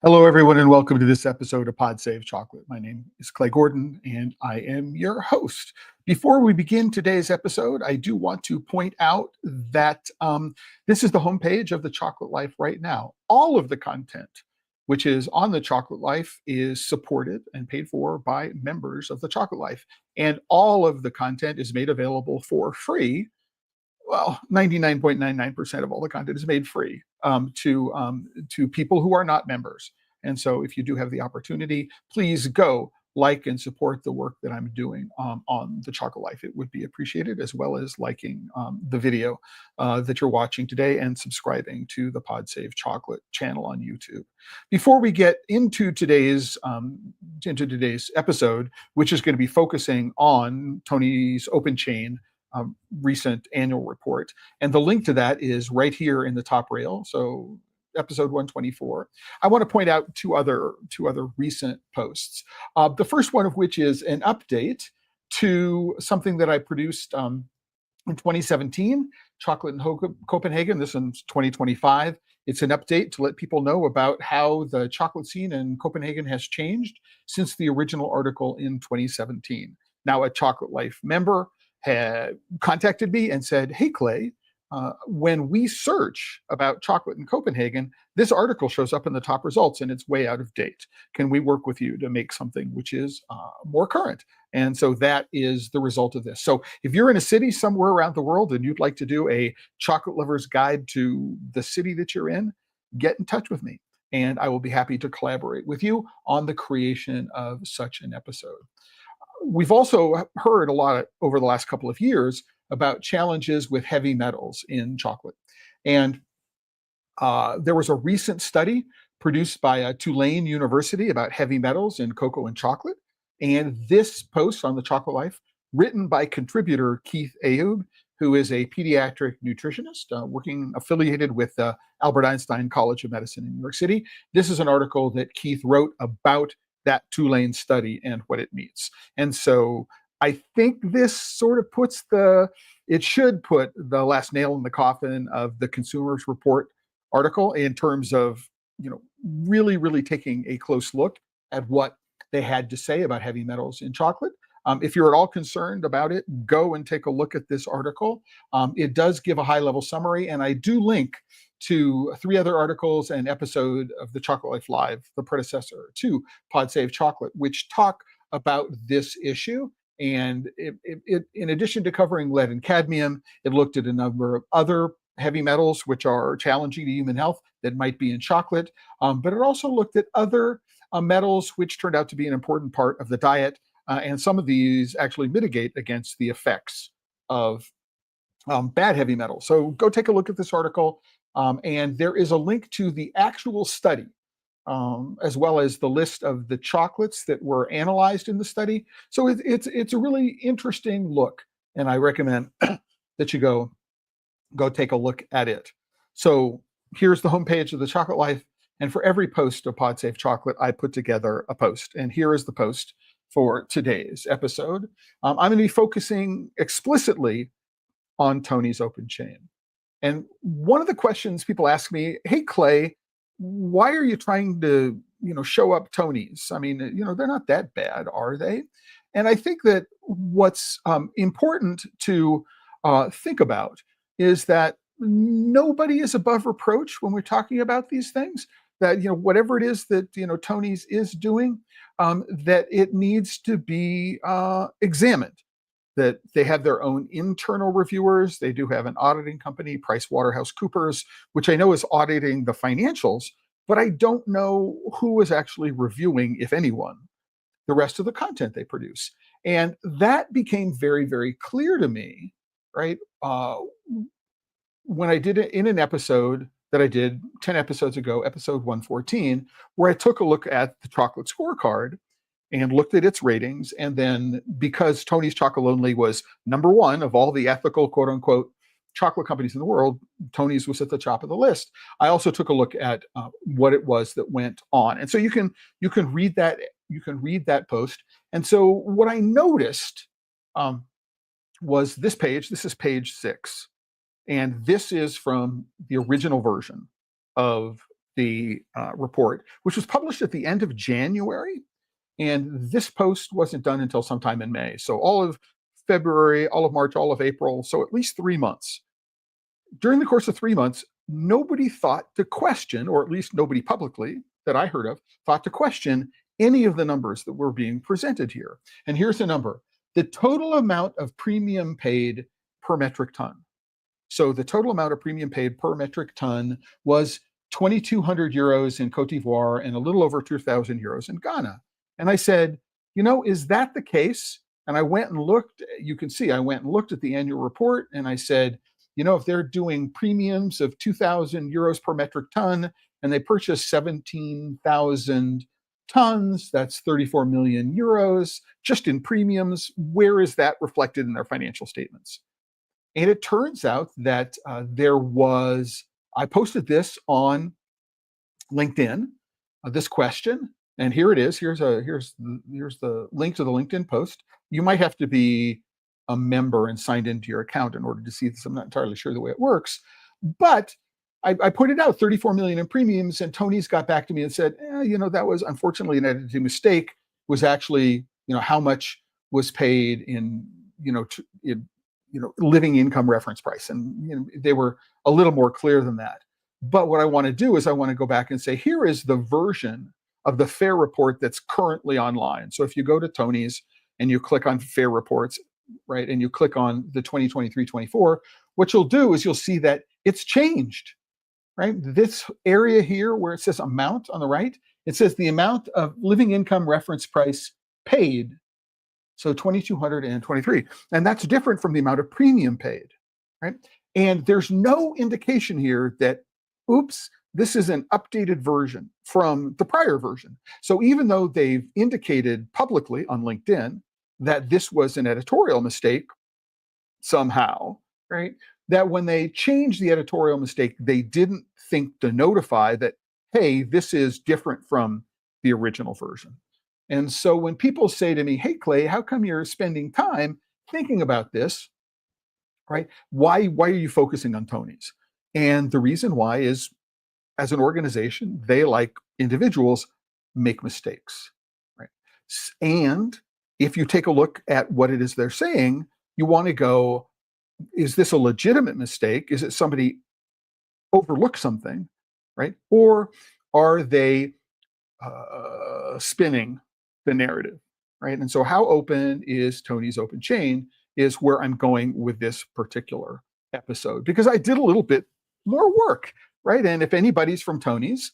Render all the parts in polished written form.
Hello, everyone, and welcome to this episode of Pod Save Chocolate. My name is Clay Gordon, and I am your host. Before we begin today's episode, I do want to point out that this is the homepage of the Chocolate Life right now. All of the content which is on the Chocolate Life is supported and paid for by members of the Chocolate Life. And all of the content is made available for free. Well, 99.99% of all the content is made free to people who are not members. And so if you do have the opportunity, please go like and support the work that I'm doing on the Chocolate Life. It would be appreciated, as well as liking the video that you're watching today and subscribing to the Pod Save Chocolate channel on YouTube. Before we get into today's episode, which is going to be focusing on Tony's Open Chain recent annual report. And the link to that is right here in the top rail. So episode 124. I want to point out two other recent posts. The first one of which is an update to something that I produced in 2017, Chocolate in Copenhagen. This one's 2025. It's an update to let people know about how the chocolate scene in Copenhagen has changed since the original article in 2017. Now, a Chocolate Life member had contacted me and said, "Hey, Clay, when we search about chocolate in Copenhagen, this article shows up in the top results and it's way out of date. Can we work with you to make something which is more current?" And so that is the result of this. So if you're in a city somewhere around the world and you'd like to do a chocolate lover's guide to the city that you're in, get in touch with me and I will be happy to collaborate with you on the creation of such an episode. We've also heard a lot over the last couple of years about challenges with heavy metals in chocolate. And there was a recent study produced by Tulane University about heavy metals in cocoa and chocolate. And this post on the Chocolate Life, written by contributor Keith Ayoub, who is a pediatric nutritionist affiliated with Albert Einstein College of Medicine in New York City. This is an article that Keith wrote about that Tulane study and what it means. And so I think this sort of it should put the last nail in the coffin of the Consumers Report article in terms of, really, really taking a close look at what they had to say about heavy metals in chocolate. If you're at all concerned about it, go and take a look at this article. It does give a high-level summary, and I do link to 3 other articles and episode of the Chocolate Life Live, the predecessor to Pod Save Chocolate, which talk about this issue. And it, in addition to covering lead and cadmium, it looked at a number of other heavy metals which are challenging to human health that might be in chocolate. But it also looked at other metals which turned out to be an important part of the diet. And some of these actually mitigate against the effects of bad heavy metals. So go take a look at this article. And there is a link to the actual study, as well as the list of the chocolates that were analyzed in the study. So it's a really interesting look, and I recommend that you go take a look at it. So here's the homepage of the Chocolate Life, and for every post of Pod Save Chocolate, I put together a post, and here is the post for today's episode. I'm going to be focusing explicitly on Tony's Open Chain. And one of the questions people ask me, "Hey, Clay, why are you trying to, show up Tony's? I mean, they're not that bad, are they?" And I think that what's important to think about is that nobody is above reproach when we're talking about these things. That, whatever it is that, Tony's is doing, that it needs to be examined. that they have their own internal reviewers. They do have an auditing company, PricewaterhouseCoopers, which I know is auditing the financials, but I don't know who is actually reviewing, if anyone, the rest of the content they produce. And that became very, very clear to me, right? When I did it in an episode that I did 10 episodes ago, episode 114, where I took a look at the Chocolate Scorecard and looked at its ratings. And then because Tony's Chocolate Only was number one of all the ethical, quote unquote, chocolate companies in the world, Tony's was at the top of the list. I also took a look at what it was that went on. And so you can read that post. And so what I noticed was this page. This is page 6. And this is from the original version of the report, which was published at the end of January. And this post wasn't done until sometime in May. So all of February, all of March, all of April, so at least 3 months. During the course of 3 months, nobody thought to question, or at least nobody publicly that I heard of, thought to question any of the numbers that were being presented here. And here's the number: the total amount of premium paid per metric ton. So the total amount of premium paid per metric ton was 2,200 euros in Cote d'Ivoire and a little over 2,000 euros in Ghana. And I said, is that the case? And I went and looked. You can see I went and looked at the annual report, and I said, if they're doing premiums of 2,000 euros per metric ton and they purchase 17,000 tons, that's 34 million euros just in premiums. Where is that reflected in their financial statements? And it turns out that I posted this on LinkedIn, this question, and here it is. Here's the link to the LinkedIn post. You might have to be a member and signed into your account in order to see this. I'm not entirely sure the way it works, but I pointed out 34 million in premiums, and Tony's got back to me and said, that was unfortunately an editing mistake. It was actually, how much was paid in living income reference price. And they were a little more clear than that. But what I want to do is I want to go back and say, here is the version of the FAIR report that's currently online. So if you go to Tony's and you click on FAIR reports, right, and you click on the 2023-24, what you'll do is you'll see that it's changed, right? This area here where it says amount on the right, it says the amount of living income reference price paid. So 2,223, and that's different from the amount of premium paid, right? And there's no indication here that, oops, this is an updated version from the prior version. So even though they've indicated publicly on LinkedIn that this was an editorial mistake somehow, right? That when they changed the editorial mistake, they didn't think to notify that, hey, this is different from the original version. And so when people say to me, hey, Clay, how come you're spending time thinking about this, right? Why are you focusing on Tony's? And the reason why is, as an organization, they, like individuals, make mistakes, right? And if you take a look at what it is they're saying, you want to go, is this a legitimate mistake? Is it somebody overlooked something, right? Or are they spinning the narrative, right? And so how open is Tony's open chain is where I'm going with this particular episode, because I did a little bit more work, right? And if anybody's from Tony's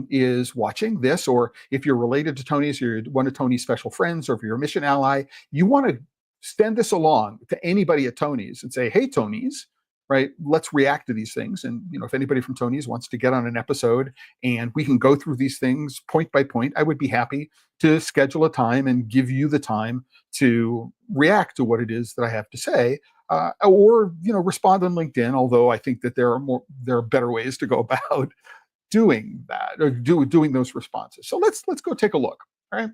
is watching this, or if you're related to Tony's, you're one of Tony's special friends, or if you're a mission ally, you want to send this along to anybody at Tony's and say, hey, Tony's, right? Let's react to these things. And, if anybody from Tony's wants to get on an episode and we can go through these things point by point, I would be happy to schedule a time and give you the time to react to what it is that I have to say, or, respond on LinkedIn. Although I think that there are better ways to go about doing that, or doing those responses. So let's go take a look. All right.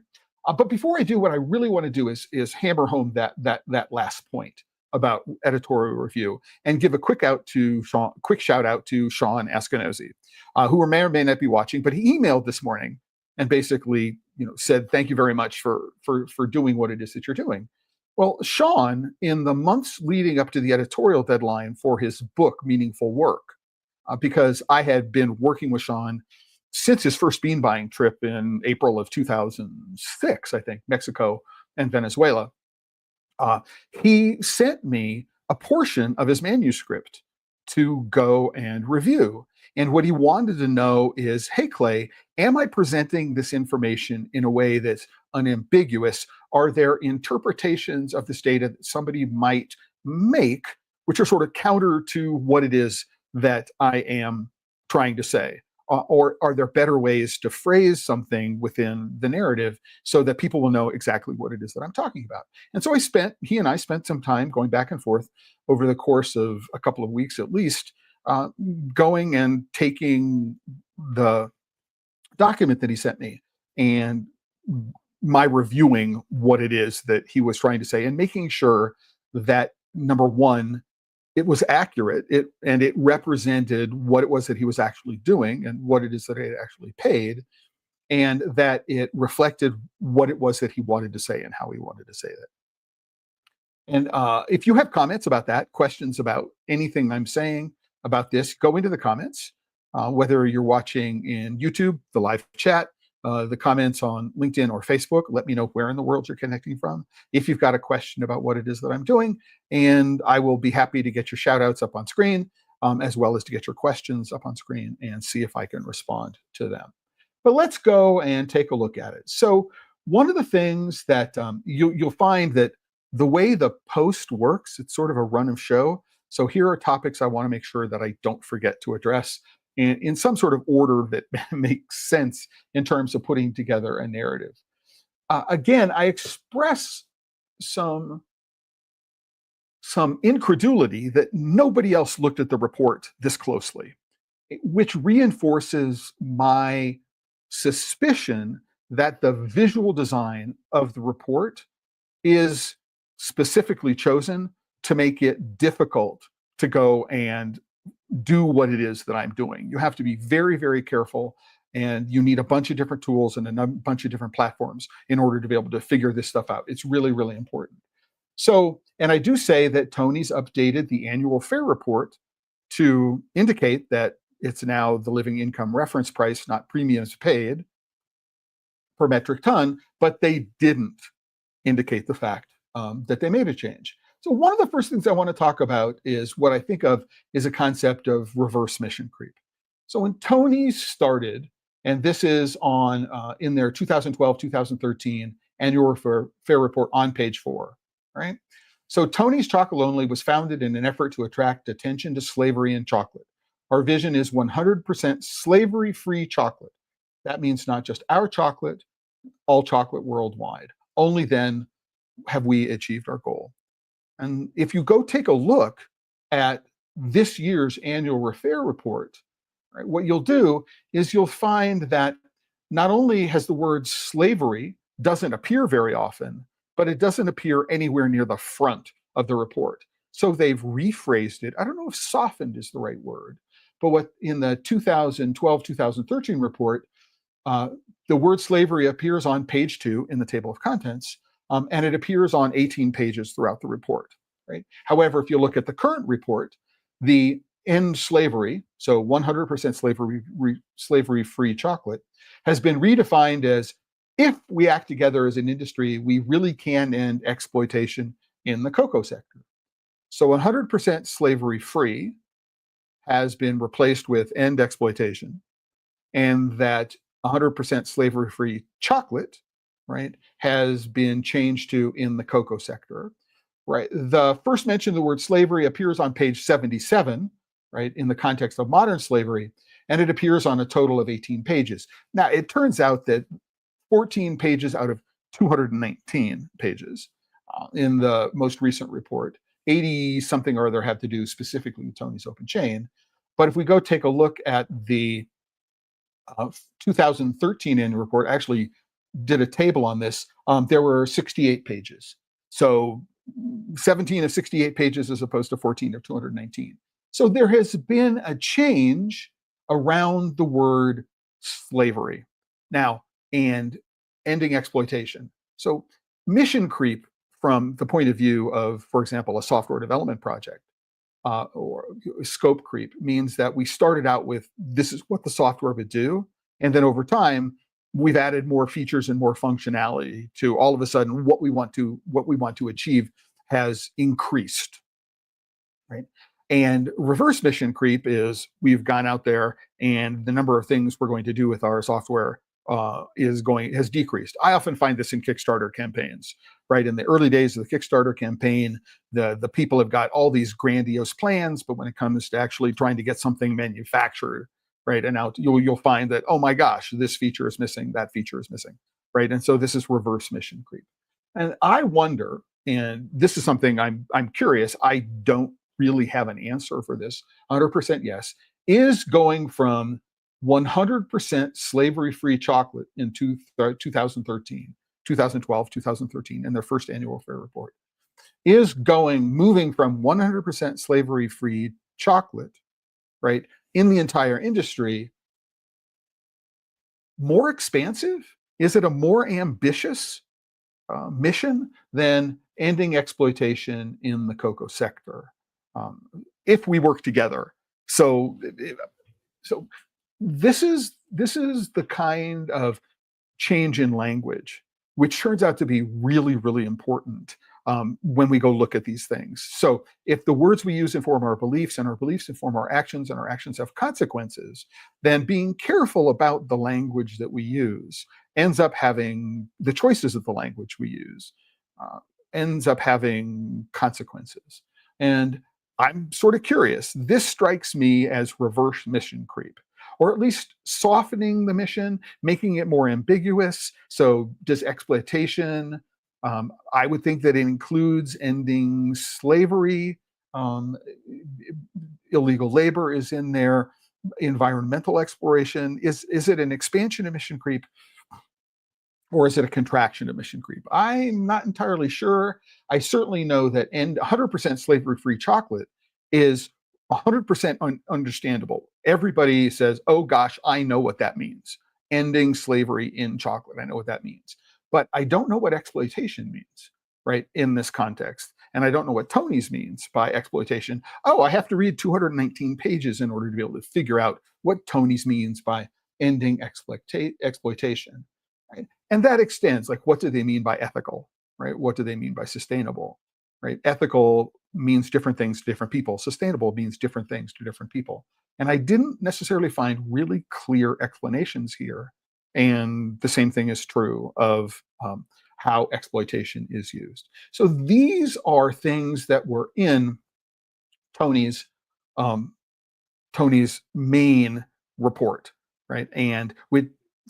But before I do, what I really want to do is hammer home that last point about editorial review, and give a quick shout out to Sean Askinosi, who may or may not be watching, but he emailed this morning and basically, said, thank you very much for doing what it is that you're doing. Well, Sean, in the months leading up to the editorial deadline for his book, Meaningful Work, because I had been working with Sean since his first bean buying trip in April of 2006, I think, Mexico and Venezuela. Uh, he sent me a portion of his manuscript to go and review. And what he wanted to know is, hey, Clay, am I presenting this information in a way that's unambiguous? Are there interpretations of this data that somebody might make, which are sort of counter to what it is that I am trying to say? Or are there better ways to phrase something within the narrative so that people will know exactly what it is that I'm talking about? And so he and I spent some time going back and forth over the course of a couple of weeks at least, going and taking the document that he sent me and my reviewing what it is that he was trying to say and making sure that, number one, it was accurate, and it represented what it was that he was actually doing and what it is that he had actually paid, and that it reflected what it was that he wanted to say and how he wanted to say that. And if you have comments about that, questions about anything I'm saying about this, go into the comments, whether you're watching in YouTube, the live chat, the comments on LinkedIn or Facebook. Let me know where in the world you're connecting from. If you've got a question about what it is that I'm doing, and I will be happy to get your shout outs up on screen, as well as to get your questions up on screen and see if I can respond to them. But let's go and take a look at it. So one of the things that you'll find that the way the post works, it's sort of a run of show. So here are topics I want to make sure that I don't forget to address in some sort of order that makes sense in terms of putting together a narrative. Again, I express some incredulity that nobody else looked at the report this closely, which reinforces my suspicion that the visual design of the report is specifically chosen to make it difficult to go and do what it is that I'm doing. You have to be very, very careful, and you need a bunch of different tools and a bunch of different platforms in order to be able to figure this stuff out. It's really, really important. So, and I do say that Tony's updated the annual fare report to indicate that it's now the living income reference price, not premiums paid per metric ton, but they didn't indicate the fact that they made a change. So one of the first things I want to talk about is what I think of is a concept of reverse mission creep. So when Tony started, and this is on in their 2012-2013 annual fare report on page 4, right? So Tony's Chocolate Only was founded in an effort to attract attention to slavery in chocolate. Our vision is 100% slavery-free chocolate. That means not just our chocolate, all chocolate worldwide. Only then have we achieved our goal. And if you go take a look at this year's annual fare report, right, what you'll do is you'll find that not only has the word slavery doesn't appear very often, but it doesn't appear anywhere near the front of the report. So they've rephrased it. I don't know if softened is the right word, but what in the 2012-2013 report, the word slavery appears on page 2 in the table of contents, and it appears on 18 pages throughout the report. Right? However, if you look at the current report, the end slavery, so 100% slavery-free chocolate, has been redefined as, if we act together as an industry, we really can end exploitation in the cocoa sector. So 100% slavery-free has been replaced with end exploitation, and that 100% slavery-free chocolate, right, has been changed to in the cocoa sector. Right. The first mention of the word slavery appears on page 77, right, in the context of modern slavery, and it appears on a total of 18 pages. Now, it turns out that 14 pages out of 219 pages in the most recent report, 80 something or other had to do specifically with Tony's Open Chain. But if we go take a look at the 2013 annual report, I actually did a table on this. There were 68 pages. So 17 of 68 pages as opposed to 14 of 219. So there has been a change around the word slavery now and ending exploitation. So mission creep from the point of view of, for example, a software development project or scope creep means that we started out with, this is what the software would do. And then over time, we've added more features and more functionality to all of a sudden what we want to achieve has increased, right? And reverse mission creep is we've gone out there and the number of things we're going to do with our software has decreased. I often find this in Kickstarter campaigns, right? In the early days of the Kickstarter campaign, the people have got all these grandiose plans, but when it comes to actually trying to get something manufactured, right, and out, you'll find that, oh my gosh, this feature is missing, that feature is missing, right? And so this is reverse mission creep. And I wonder, and this is something I'm curious. I don't really have an answer for this. 100% yes. Is going from 100% slavery-free chocolate in 2013, 2012, 2013, in their first annual fair report, is moving from 100% slavery-free chocolate, right, in the entire industry, more expansive? Is it a more ambitious mission than ending exploitation in the cocoa sector, if we work together? So, so this is the kind of change in language which turns out to be really, really important when we go look at these things. So if the words we use inform our beliefs and our beliefs inform our actions and our actions have consequences, then being careful about the language that we use ends up having the choices of the language we use uh, ends up having consequences. And I'm sort of curious. This strikes me as reverse mission creep, or at least softening the mission, making it more ambiguous. So does exploitation, I would think that it includes ending slavery, um, illegal labor is in there, environmental exploration. Is it an expansion of mission creep, or is it a contraction of mission creep? I'm not entirely sure. I certainly know that 100% slavery-free chocolate is 100% understandable. Everybody says, oh gosh, I know what that means. Ending slavery in chocolate, I know what that means. But I don't know what exploitation means, right, in this context. And I don't know what Tony's means by exploitation. Oh, I have to read 219 pages in order to be able to figure out what Tony's means by ending exploitation. Right? And that extends, like, what do they mean by ethical, right? What do they mean by sustainable, right? Ethical means different things to different people. Sustainable means different things to different people. And I didn't necessarily find really clear explanations here. And the same thing is true of how exploitation is used. So these are things that were in Tony's um, Tony's main report, right? And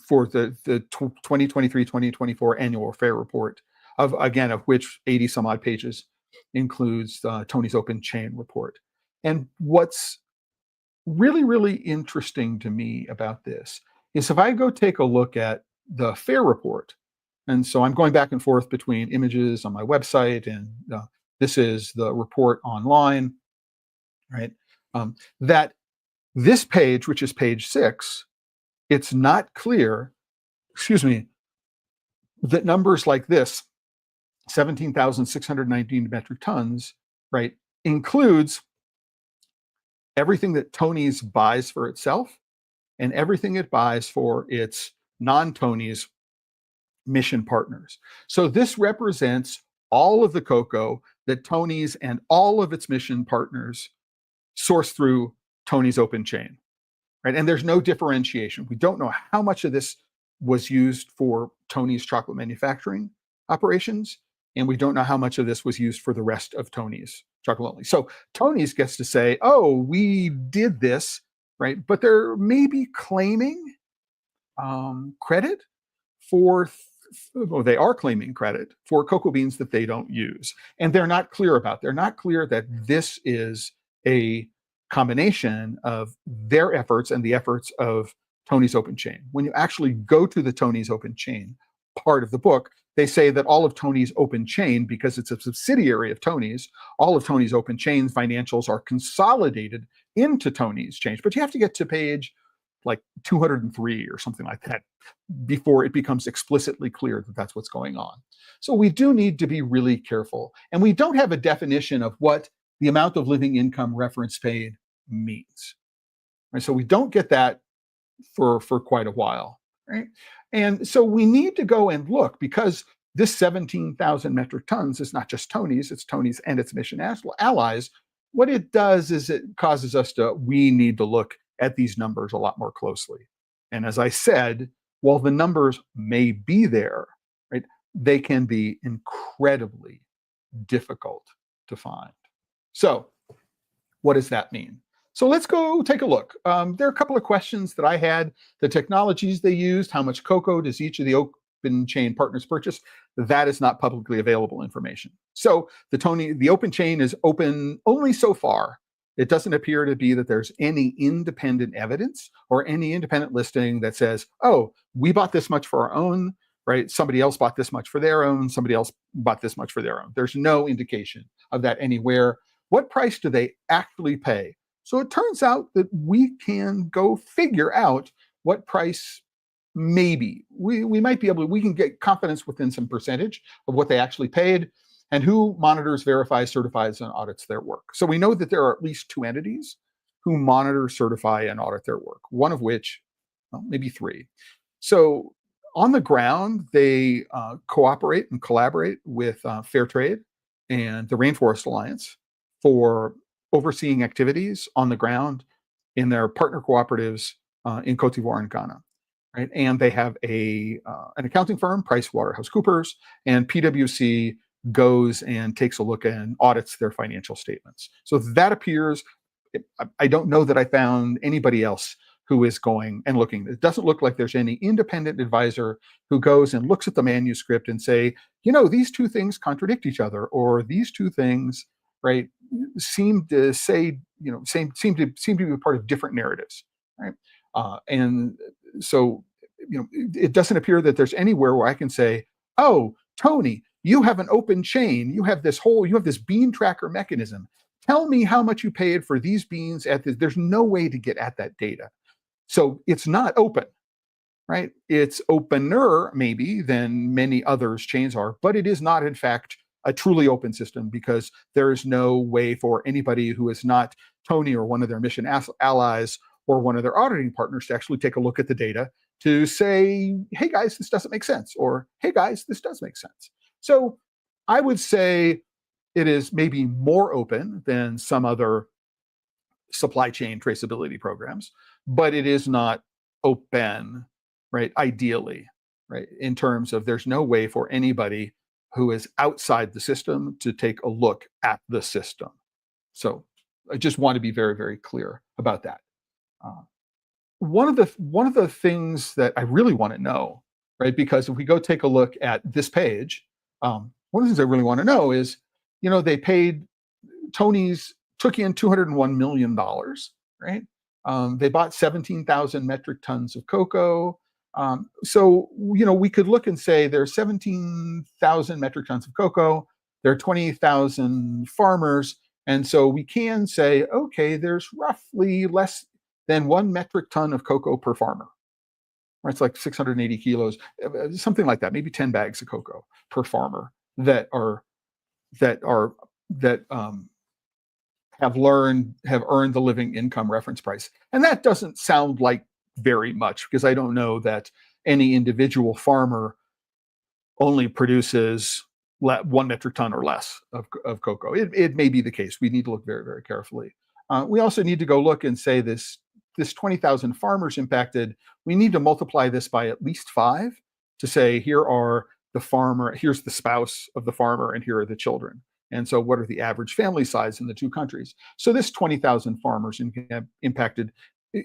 for the 2023-2024 annual fair report, of which 80 some odd pages includes Tony's open chain report. And what's really, really interesting to me about this is if I go take a look at the fair report, and so I'm going back and forth between images on my website and this is the report online, right? That this page, which is page 6, it's not clear, excuse me, that numbers like this, 17,619 metric tons, right, includes everything that Tony's buys for itself and everything it buys for its non-Tony's mission partners. So this represents all of the cocoa that Tony's and all of its mission partners source through Tony's open chain. Right? And there's no differentiation. We don't know how much of this was used for Tony's chocolate manufacturing operations, and we don't know how much of this was used for the rest of Tony's chocolate only. So Tony's gets to say, oh, we did this, right? But they're maybe claiming credit for, well, they are claiming credit for cocoa beans that they don't use. And they're not clear about. They're not clear that this is a combination of their efforts and the efforts of Tony's open chain. When you actually go to the Tony's open chain part of the book, they say that all of Tony's open chain, because it's a subsidiary of Tony's, all of Tony's open chain financials are consolidated into Tony's chain. But you have to get to page like 203 or something like that before it becomes explicitly clear that that's what's going on. So we do need to be really careful. And we don't have a definition of what the amount of living income reference paid means. Right? So we don't get that for quite a while. Right? And so we need to go and look, because this 17,000 metric tons is not just Tony's, it's Tony's and its mission allies. What it does is it causes us we need to look at these numbers a lot more closely. And as I said, while the numbers may be there, right, they can be incredibly difficult to find. So what does that mean? So let's go take a look. There are a couple of questions that I had. The technologies they used, how much cocoa does each of the open chain partners purchase? That is not publicly available information. So the open chain is open only so far. It doesn't appear to be that there's any independent evidence or any independent listing that says, oh, we bought this much for our own, right? Somebody else bought this much for their own. Somebody else bought this much for their own. There's no indication of that anywhere. What price do they actually pay? So it turns out that we can go figure out what price maybe we might be able to, we can get confidence within some percentage of what they actually paid and who monitors, verifies, certifies, and audits their work. So we know that there are at least two entities who monitor, certify, and audit their work, one of which, well, maybe three. So on the ground, they cooperate and collaborate with Fair Trade and the Rainforest Alliance for overseeing activities on the ground in their partner cooperatives in Cote d'Ivoire and Ghana. Right? And they have an accounting firm, PricewaterhouseCoopers, and PwC goes and takes a look and audits their financial statements. So that appears, I don't know that I found anybody else who is going and looking. It doesn't look like there's any independent advisor who goes and looks at the manuscript and say, these two things contradict each other, or these two things, right, seem to say, seem to be a part of different narratives, right? And so, it doesn't appear that there's anywhere where I can say, oh, Tony, you have an open chain. You have this bean tracker mechanism. Tell me how much you paid for these beans at this. There's no way to get at that data. So it's not open, right? It's opener maybe than many others chains are, but it is not in fact a truly open system because there is no way for anybody who is not Tony or one of their mission allies or one of their auditing partners to actually take a look at the data to say, hey guys, this doesn't make sense, or hey guys, this does make sense. So I would say it is maybe more open than some other supply chain traceability programs, but it is not open, right? Ideally, right? In terms of there's no way for anybody who is outside the system to take a look at the system. So I just want to be very, very clear about that. One of the things that I really want to know, right? Because if we go take a look at this page, one of the things I really want to know is, they paid took in $201 million, right? They bought 17,000 metric tons of cocoa. So, we could look and say there's 17,000 metric tons of cocoa. There are 20,000 farmers. And so we can say, okay, there's roughly less than 1 metric ton of cocoa per farmer. Right? It's like 680 kilos, something like that, maybe 10 bags of cocoa per farmer that have earned the living income reference price. And that doesn't sound like very much because I don't know that any individual farmer only produces 1 metric ton or less of cocoa. It may be the case. We need to look very, very carefully. We also need to go look and say this 20,000 farmers impacted, we need to multiply this by at least 5 to say, here's the spouse of the farmer, and here are the children. And so what are the average family size in the two countries? So this 20,000 farmers impacted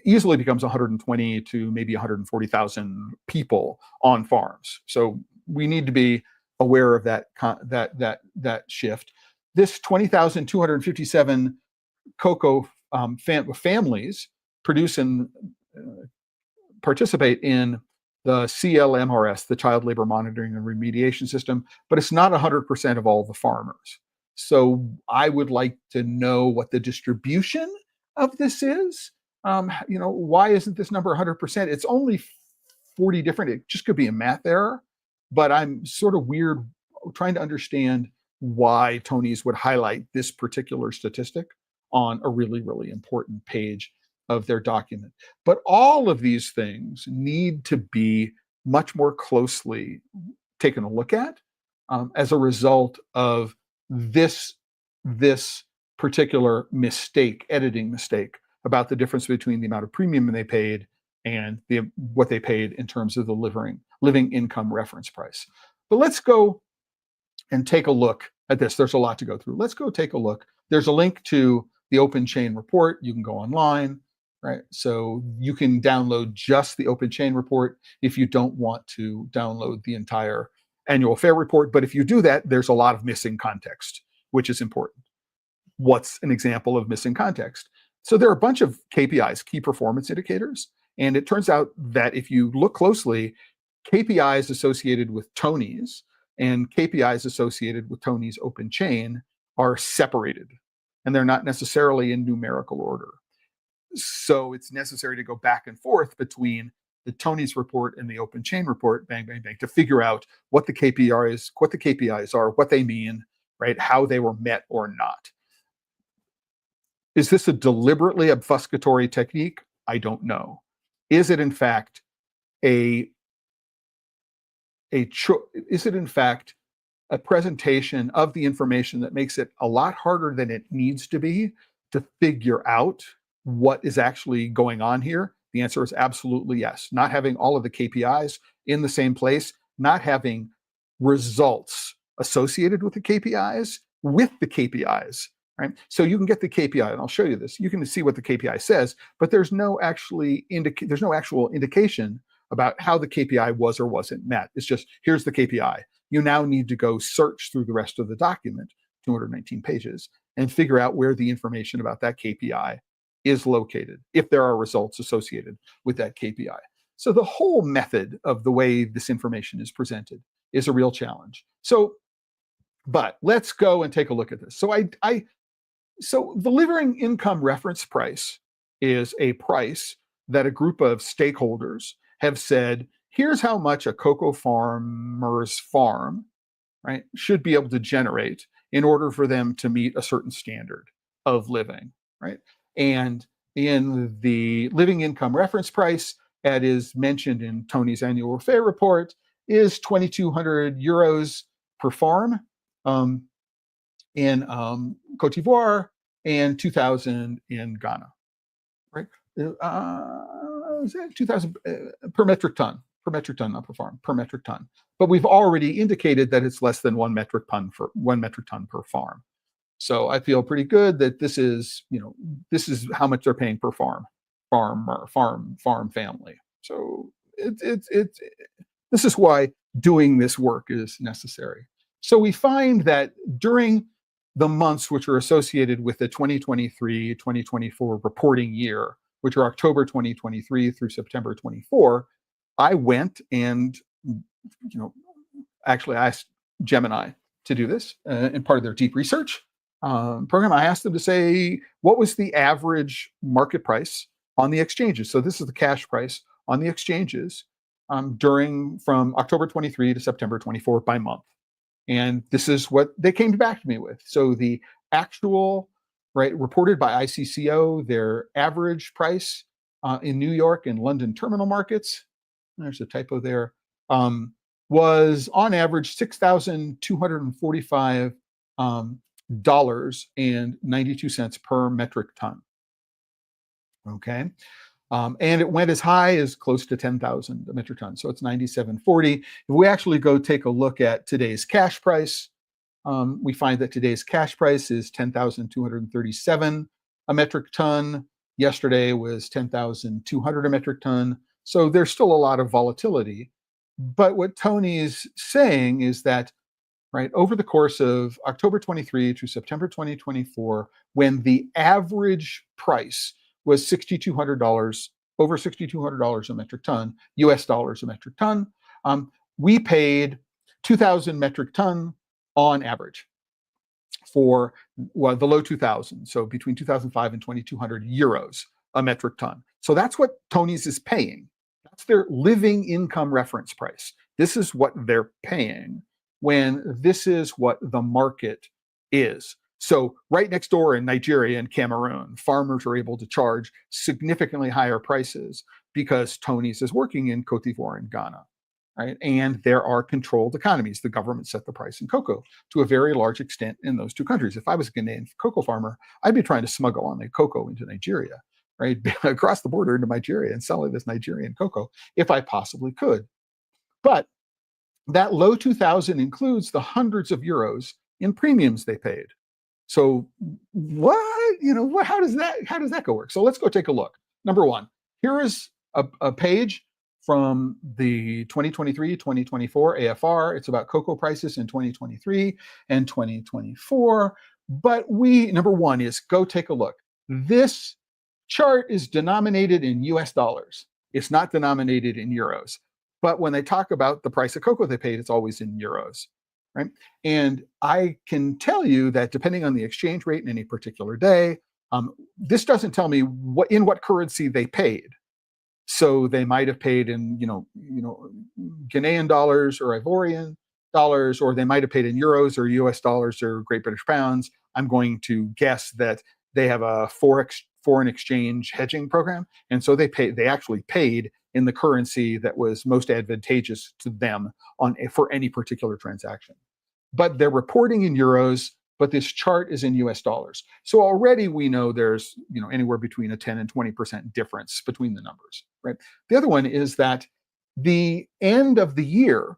easily becomes 120 to maybe 140,000 people on farms. So we need to be aware of that shift. This 20,257 cocoa families produce and participate in the CLMRS, the Child Labor Monitoring and Remediation System, but it's not 100% of all the farmers. So I would like to know what the distribution of this is. Why isn't this number 100%? It's only 40 different. It just could be a math error, but I'm sort of weird trying to understand why Tony's would highlight this particular statistic on a really, really important page of their document. But all of these things need to be much more closely taken a look at as a result of this particular editing mistake about the difference between the amount of premium they paid and what they paid in terms of the living income reference price. But let's go and take a look at this. There's a lot to go through. Let's go take a look. There's a link to the Open Chain report. You can go online, right? So you can download just the Open Chain report if you don't want to download the entire annual fair report. But if you do that, there's a lot of missing context, which is important. What's an example of missing context? So there are a bunch of KPIs, key performance indicators. And it turns out that if you look closely, KPIs associated with Tony's and KPIs associated with Tony's Open Chain are separated, and they're not necessarily in numerical order. So it's necessary to go back and forth between the Tony's report and the Open Chain report, bang, bang, bang, to figure out what the KPIs are, what they mean, right? How they were met or not. Is this a deliberately obfuscatory technique? I don't know. Is it in fact a presentation of the information that makes it a lot harder than it needs to be to figure out what is actually going on here? The answer is absolutely yes. Not having all of the KPIs in the same place, not having results associated with the KPIs, right? So you can get the KPI, and I'll show you this. You can see what the KPI says, but there's no actual indication about how the KPI was or wasn't met. It's just, here's the KPI. You now need to go search through the rest of the document, 219 pages, and figure out where the information about that KPI is located, if there are results associated with that KPI. So the whole method of the way this information is presented is a real challenge. But let's go and take a look at this. So the living income reference price is a price that a group of stakeholders have said, here's how much a cocoa farmer's farm, right, should be able to generate in order for them to meet a certain standard of living, right? And in the living income reference price, that is mentioned in Tony's annual fair report, is 2,200 euros per farm in Cote d'Ivoire and 2,000 in Ghana, right? 2,000 per metric ton, not per farm, per metric ton. But we've already indicated that it's less than 1 metric ton per farm. So I feel pretty good that this is how much they're paying per farm family. So this is why doing this work is necessary. So we find that during the months which are associated with the 2023-2024 reporting year, which are October 2023 through September 24, I went and actually asked Gemini to do this in part of their deep research program. I asked them to say, what was the average market price on the exchanges? So this is the cash price on the exchanges from October 23 to September 24 by month. And this is what they came back to me with. So the actual, right, reported by ICCO, their average price in New York and London terminal markets, there's a typo there, was on average $6,245 $6,245.92 per metric ton. Okay. And it went as high as close to 10,000 a metric ton. So it's 97.40. If we actually go take a look at today's cash price, we find that today's cash price is 10,237 a metric ton. Yesterday was 10,200 a metric ton. So there's still a lot of volatility. But what Tony's saying is that, right, over the course of October 23 to September 2024, when the average price was $6,200, over $6,200 a metric ton, US dollars a metric ton, we paid 2,000 metric ton on average for the low 2000, so between 2005 and 2,200 euros a metric ton. So that's what Tony's is paying. That's their living income reference price. This is what they're paying when this is what the market is. So right next door in Nigeria and Cameroon, farmers are able to charge significantly higher prices because Tony's is working in Cote d'Ivoire and Ghana. right? And there are controlled economies. The government set the price in cocoa to a very large extent in those two countries. If I was a Ghanaian cocoa farmer, I'd be trying to smuggle on the cocoa into Nigeria, right? Across the border into Nigeria and sell it as Nigerian cocoa if I possibly could. But that low 2000 includes the hundreds of euros in premiums they paid. So what, how does that go work? So let's go take a look. Number one, here is a page from the 2023-2024 AFR. It's about cocoa prices in 2023 and 2024. But number one is go take a look. This chart is denominated in US dollars. It's not denominated in euros. But when they talk about the price of cocoa they paid, it's always in euros, right? And I can tell you that depending on the exchange rate in any particular day, this doesn't tell me in what currency they paid. So they might have paid in, Ghanaian dollars or Ivorian dollars, or they might have paid in euros or US dollars or Great British pounds. I'm going to guess that they have a foreign exchange hedging program, and so they actually paid in the currency that was most advantageous to them for any particular transaction. But they're reporting in euros, but this chart is in US dollars. So already we know there's anywhere between a 10 and 20% difference between the numbers, right? The other one is that the end of the year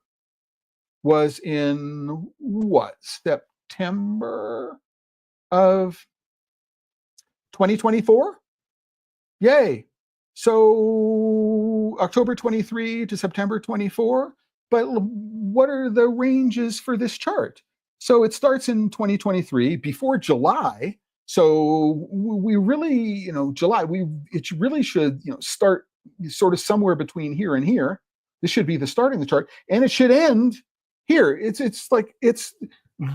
was in September of 2024? Yay. So October 23 to September 24. But what are the ranges for this chart? So it starts in 2023 before July. So we really, July, it really should, start sort of somewhere between here and here. This should be the starting the chart, and it should end here.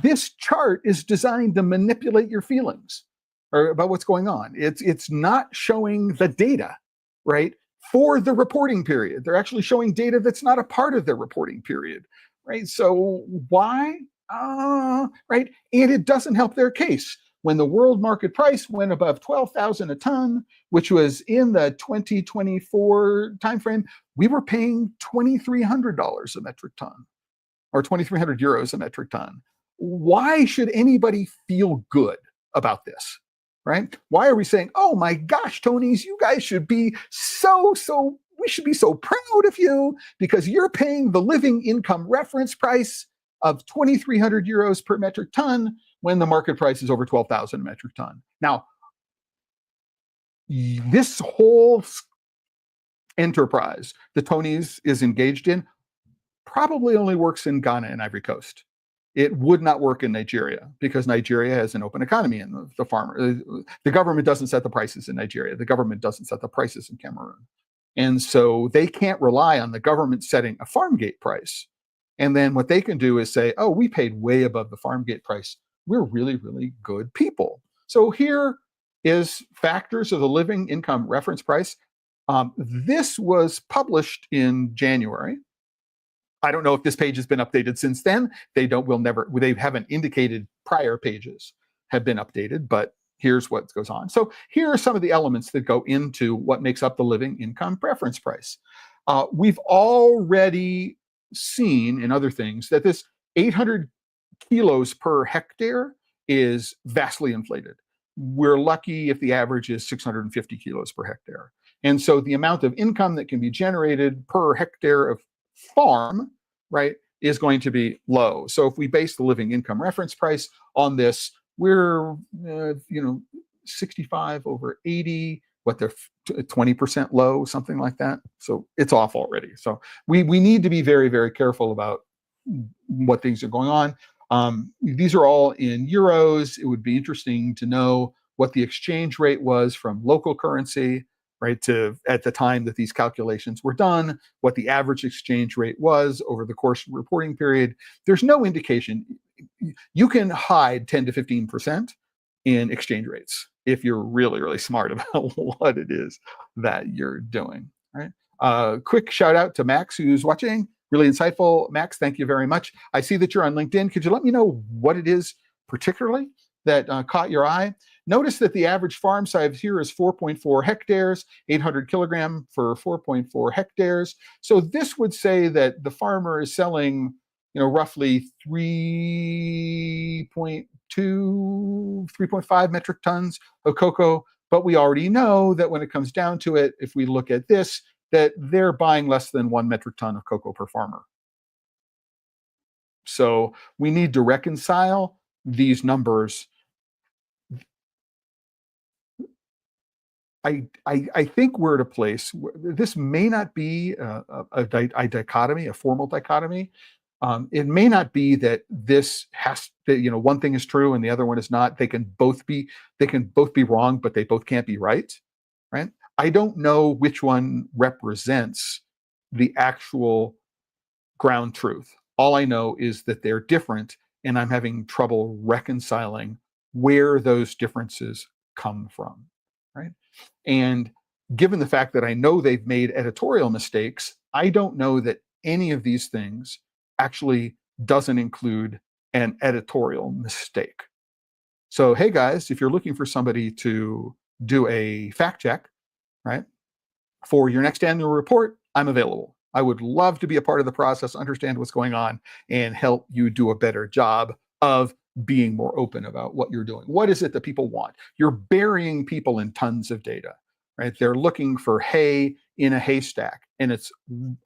This chart is designed to manipulate your feelings or about what's going on. It's not showing the data, right, for the reporting period. They're actually showing data that's not a part of their reporting period, right? So why? Right, and it doesn't help their case. When the world market price went above 12,000 a ton, which was in the 2024 timeframe, we were paying $2,300 a metric ton, or 2,300 euros a metric ton. Why should anybody feel good about this? Right? Why are we saying, oh my gosh, Tonys, you guys should be we should be so proud of you because you're paying the living income reference price of 2,300 euros per metric ton when the market price is over 12,000 a metric ton. Now, this whole enterprise the Tonys is engaged in probably only works in Ghana and Ivory Coast. It would not work in Nigeria because Nigeria has an open economy, and the government doesn't set the prices in Nigeria. The government doesn't set the prices in Cameroon. And so they can't rely on the government setting a farm gate price. And then what they can do is say, oh, we paid way above the farm gate price. We're really, really good people. So here is factors of the living income reference price. This was published in January. I don't know if this page has been updated since then. They haven't indicated prior pages have been updated, but here's what goes on. So here are some of the elements that go into what makes up the living income reference price. We've already seen in other things that this 800 kilos per hectare is vastly inflated. We're lucky if the average is 650 kilos per hectare. And so the amount of income that can be generated per hectare of farm, right, is going to be low. So if we base the living income reference price on this, we're 65 over 80, they're 20% low, something like that. So it's off already. So we need to be very, very careful about what things are going on. These are all in euros. It would be interesting to know what the exchange rate was from local currency, right, to at the time that these calculations were done, what the average exchange rate was over the course of the reporting period. There's no indication. You can hide 10 to 15% in exchange rates if you're really, really smart about what it is that you're doing, right? Quick shout out to Max, who's watching. Really insightful. Max, thank you very much. I see that you're on LinkedIn. Could you let me know what it is particularly that caught your eye? Notice that the average farm size here is 4.4 hectares, 800 kilogram for 4.4 hectares. So this would say that the farmer is selling, roughly 3.5 metric tons of cocoa. But we already know that when it comes down to it, if we look at this, that they're buying less than 1 metric ton of cocoa per farmer. So we need to reconcile these numbers. I think we're at a place where this may not be a dichotomy, a formal dichotomy. It may not be that this has to, one thing is true and the other one is not. They can both be wrong, but they both can't be right. Right? I don't know which one represents the actual ground truth. All I know is that they're different, and I'm having trouble reconciling where those differences come from. Right? And given the fact that I know they've made editorial mistakes, I don't know that any of these things actually doesn't include an editorial mistake. So, hey guys, if you're looking for somebody to do a fact check, right, for your next annual report, I'm available. I would love to be a part of the process, understand what's going on, and help you do a better job of being more open about what you're doing. What is it that people want? You're burying people in tons of data, right? They're looking for hay in a haystack, and it's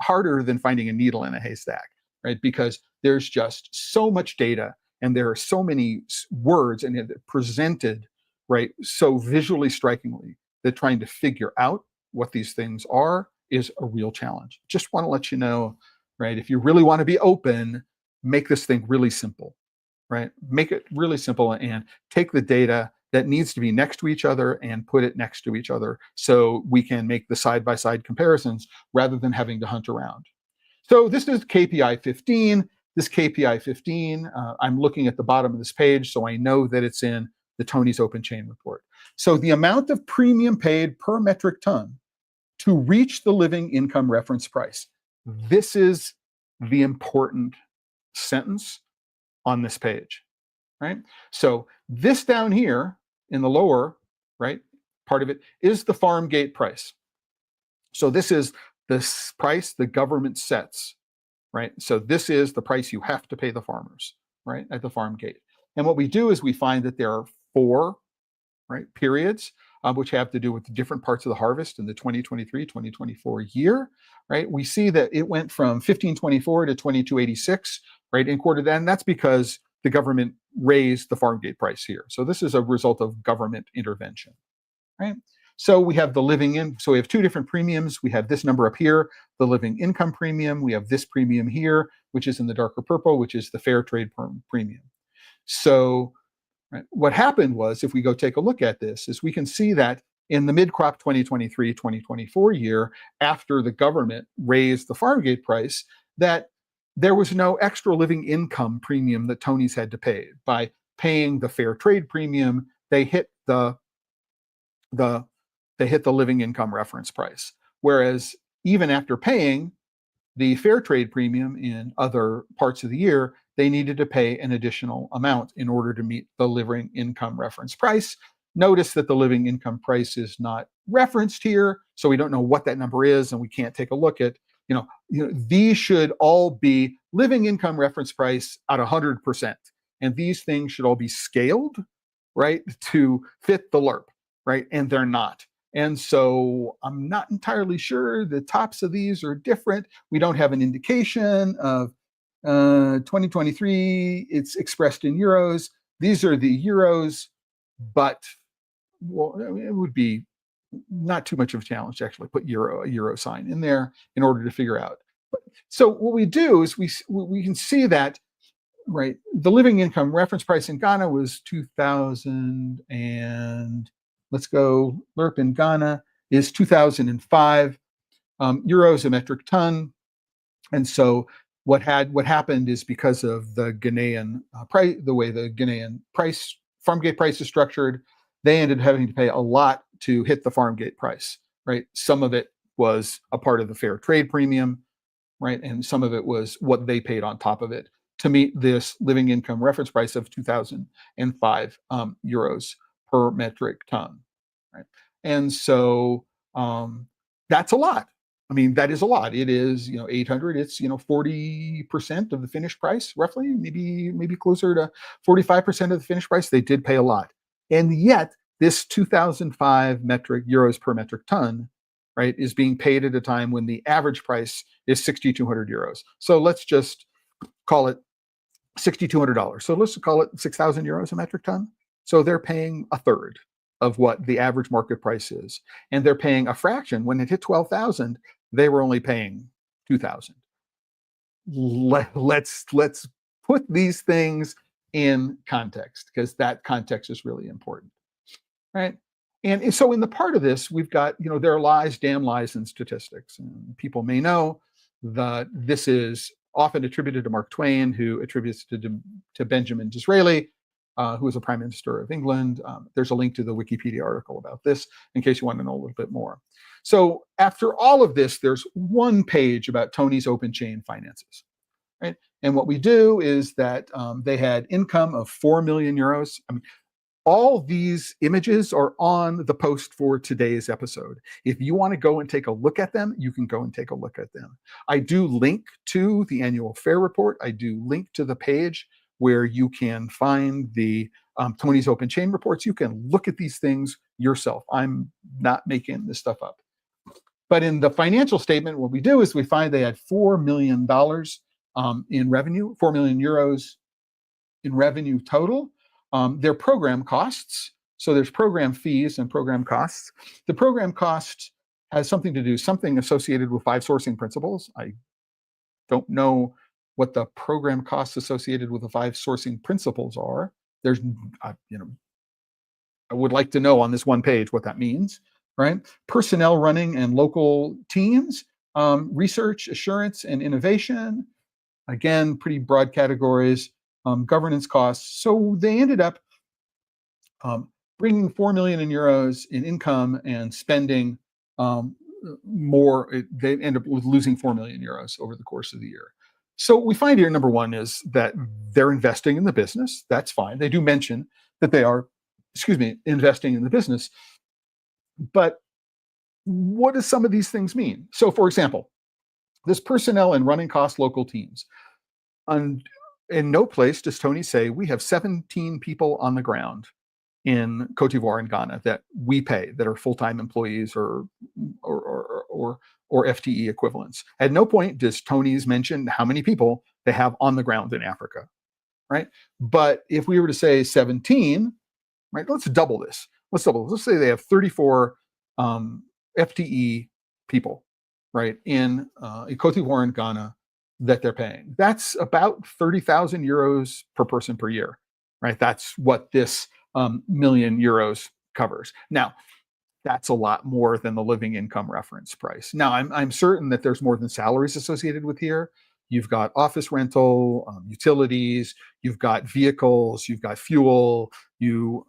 harder than finding a needle in a haystack, right? Because there's just so much data, and there are so many words, and they're presented, right, so visually strikingly that trying to figure out what these things are is a real challenge. Just want to let you know, right? If you really want to be open, make this thing really simple, right? Make it really simple and take the data that needs to be next to each other and put it next to each other so we can make the side-by-side comparisons rather than having to hunt around. So this is KPI 15. This KPI 15, I'm looking at the bottom of this page, so I know that it's in the Tony's Open Chain report. So the amount of premium paid per metric ton to reach the living income reference price. This is the important sentence on this page, right? So this down here in the lower, right, part of it is the farm gate price. So this is the price the government sets, right? So this is the price you have to pay the farmers, right, at the farm gate. And what we do is we find that there are 4, right, periods, which have to do with the different parts of the harvest in the 2023-2024 year, right? We see that it went from 1524 to 2286, right, in quarter. And that's because the government raised the farm gate price here. So this is a result of government intervention, right? So we have the so we have 2 different premiums. We have this number up here, the living income premium. We have this premium here, which is in the darker purple, which is the fair trade premium. So right, what happened was, if we go take a look at this, is we can see that in the mid-crop 2023-2024 year, after the government raised the farm gate price, that there was no extra living income premium that Tony's had to pay. By paying the fair trade premium, they hit the living income reference price. Whereas even after paying the fair trade premium in other parts of the year, they needed to pay an additional amount in order to meet the living income reference price. Notice that the living income price is not referenced here, so we don't know what that number is, and we can't take a look at, these should all be living income reference price at 100%. And these things should all be scaled, right, to fit the LERP, right? And they're not. And so I'm not entirely sure. The tops of these are different. We don't have an indication of 2023. It's expressed in euros. These are the euros, but it would be not too much of a challenge to actually put a euro sign in there in order to figure out. So what we do is we can see that, right, the living income reference price in Ghana was 2,000, and let's go, LERP in Ghana is 2005 euros a metric ton. And so what happened is, because of the Ghanaian price, the way the Ghanaian farm gate price is structured, they ended up having to pay a lot to hit the farm gate price, right? Some of it was a part of the fair trade premium, right? And some of it was what they paid on top of it. to meet this living income reference price of 2,005 euros per metric ton, right? And so that's a lot. I mean, that is a lot. It is, 800. It's 40% of the finished price, roughly, maybe closer to 45% of the finished price. They did pay a lot, and yet this 2,005 metric euros per metric ton, right, is being paid at a time when the average price is 6,200 euros. So let's just call it $6,200. So let's call it 6,000 euros a metric ton. So they're paying a third of what the average market price is, and they're paying a fraction. When it hit 12,000, they were only paying 2,000. Let's put these things in context, because that context is really important, right? And so in the part of this, we've got, there are lies, damn lies, and statistics. And people may know that this is often attributed to Mark Twain, who attributes to Benjamin Disraeli, who was a Prime Minister of England. There's a link to the Wikipedia article about this in case you want to know a little bit more. So after all of this, there's one page about Tony's open chain finances, right? And what we do is that they had income of 4 million euros. I mean, all these images are on the post for today's episode. If you want to go and take a look at them, you can go and take a look at them. I do link to the annual fair report. I do link to the page where you can find the Tony's Open Chain reports. You can look at these things yourself. I'm not making this stuff up. But in the financial statement, what we do is we find they had $4 million in revenue, 4 million euros in revenue total. Their program costs, so there's program fees and program costs. The program cost has something associated with 5 sourcing principles. I don't know what the program costs associated with the 5 sourcing principles are. There's, I would like to know on this one page what that means, right? Personnel running and local teams, research, assurance, and innovation. Again, pretty broad categories. Governance costs. So they ended up bringing 4 million euros in income and spending more. They end up losing 4 million euros over the course of the year. So what we find here, number one, is that they're investing in the business. That's fine. They do mention that they are, investing in the business. But what do some of these things mean? So, for example, this personnel and running cost local teams. In no place does Tony say we have 17 people on the ground in Cote d'Ivoire and Ghana that we pay, that are full-time employees or FTE equivalents. At no point does Tony's mention how many people they have on the ground in Africa, right? But if we were to say 17, right, let's double this. Let's say they have 34 FTE people, right, in Cote d'Ivoire and Ghana that they're paying. That's about 30,000 euros per person per year, right? That's what this million euros covers. Now, that's a lot more than the living income reference price. Now, I'm certain that there's more than salaries associated with here. You've got office rental, utilities, you've got vehicles, you've got fuel, so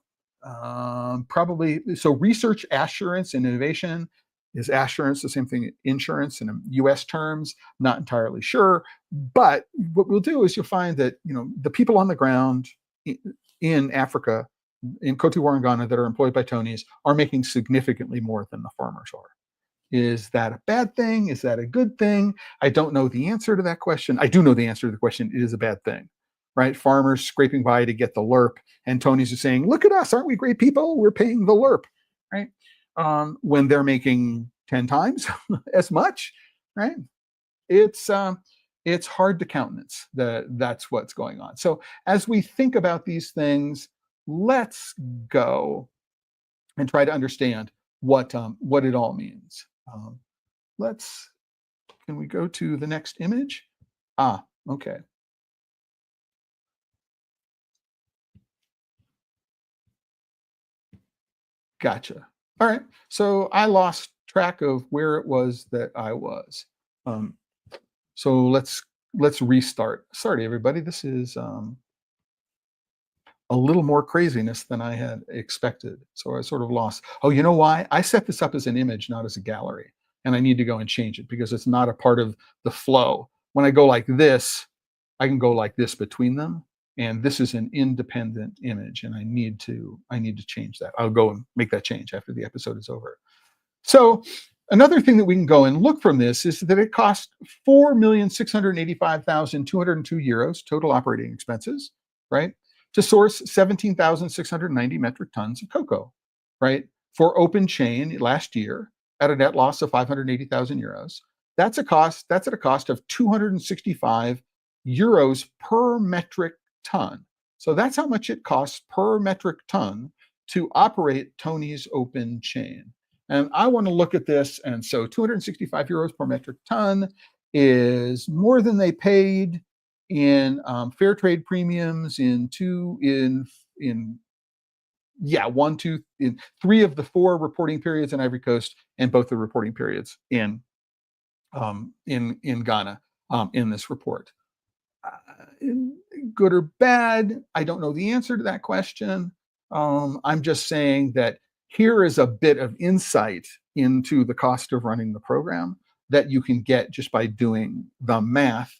research, assurance, and innovation. Is assurance the same thing, insurance in US terms? Not entirely sure. But what we'll do is you'll find that, the people on the ground in Africa, in Cote d'Ivoire and Ghana, that are employed by Tony's are making significantly more than the farmers are. Is that a bad thing? Is that a good thing? I don't know the answer to that question. I do know the answer to the question. It is a bad thing, right? Farmers scraping by to get the lerp, and Tony's is saying, look at us, aren't we great people? We're paying the lerp, right? When they're making 10 times as much, right? It's hard to countenance that's what's going on. So as we think about these things, let's go and try to understand what it all means. Can we go to the next image? Okay. Gotcha. All right. So I lost track of where it was that I was. So let's restart. Sorry, everybody. This is a little more craziness than I had expected. So I sort of lost. Oh, you know why? I set this up as an image, not as a gallery. And I need to go and change it because it's not a part of the flow. When I go like this, I can go like this between them. And this is an independent image, and I need to change that. I'll go and make that change after the episode is over. So another thing that we can go and look from this is that it cost 4,685,202 euros total operating expenses, right, to source 17,690 metric tons of cocoa, right, for open chain last year at a net loss of 580,000 euros. That's a cost. That's at a cost of 265 euros per metric ton. So that's how much it costs per metric ton to operate Tony's open chain. And I want to look at this. And so 265 euros per metric ton is more than they paid in fair trade premiums in three of the four reporting periods in Ivory Coast and both the reporting periods in Ghana in this report. Good or bad, I don't know the answer to that question. I'm just saying that here is a bit of insight into the cost of running the program that you can get just by doing the math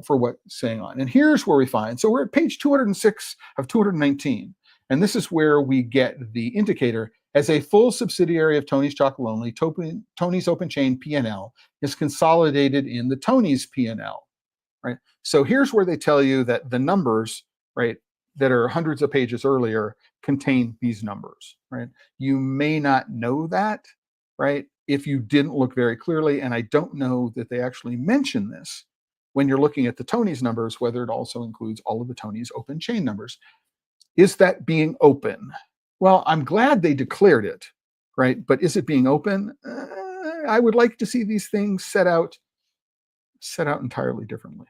for what's going on. And here's where we find, so we're at page 206 of 219, and this is where we get the indicator. As a full subsidiary of Tony's Chocolate Only, Tony's Open Chain P&L is consolidated in the Tony's P&L. Right. So here's where they tell you that the numbers, right, that are hundreds of pages earlier contain these numbers, right? You may not know that, right, if you didn't look very clearly. And I don't know that they actually mention this when you're looking at the Tony's numbers, whether it also includes all of the Tony's open chain numbers. Is that being open? Well, I'm glad they declared it, right? But is it being open? I would like to see these things set out entirely differently.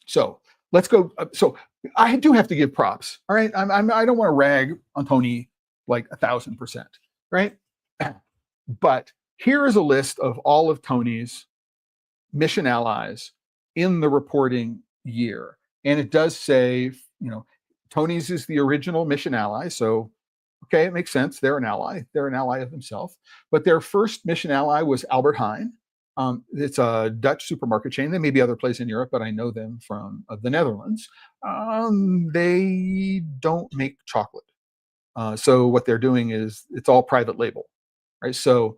So let's go. So I do have to give props. All right. I don't want to rag on Tony like 1,000%, right? But here is a list of all of Tony's mission allies in the reporting year. And it does say, Tony's is the original mission ally. So, okay, it makes sense. They're an ally. They're an ally of themselves. But their first mission ally was Albert Heijn. It's a Dutch supermarket chain. There may be other places in Europe, but I know them from the Netherlands. They don't make chocolate. So what they're doing is it's all private label, right? So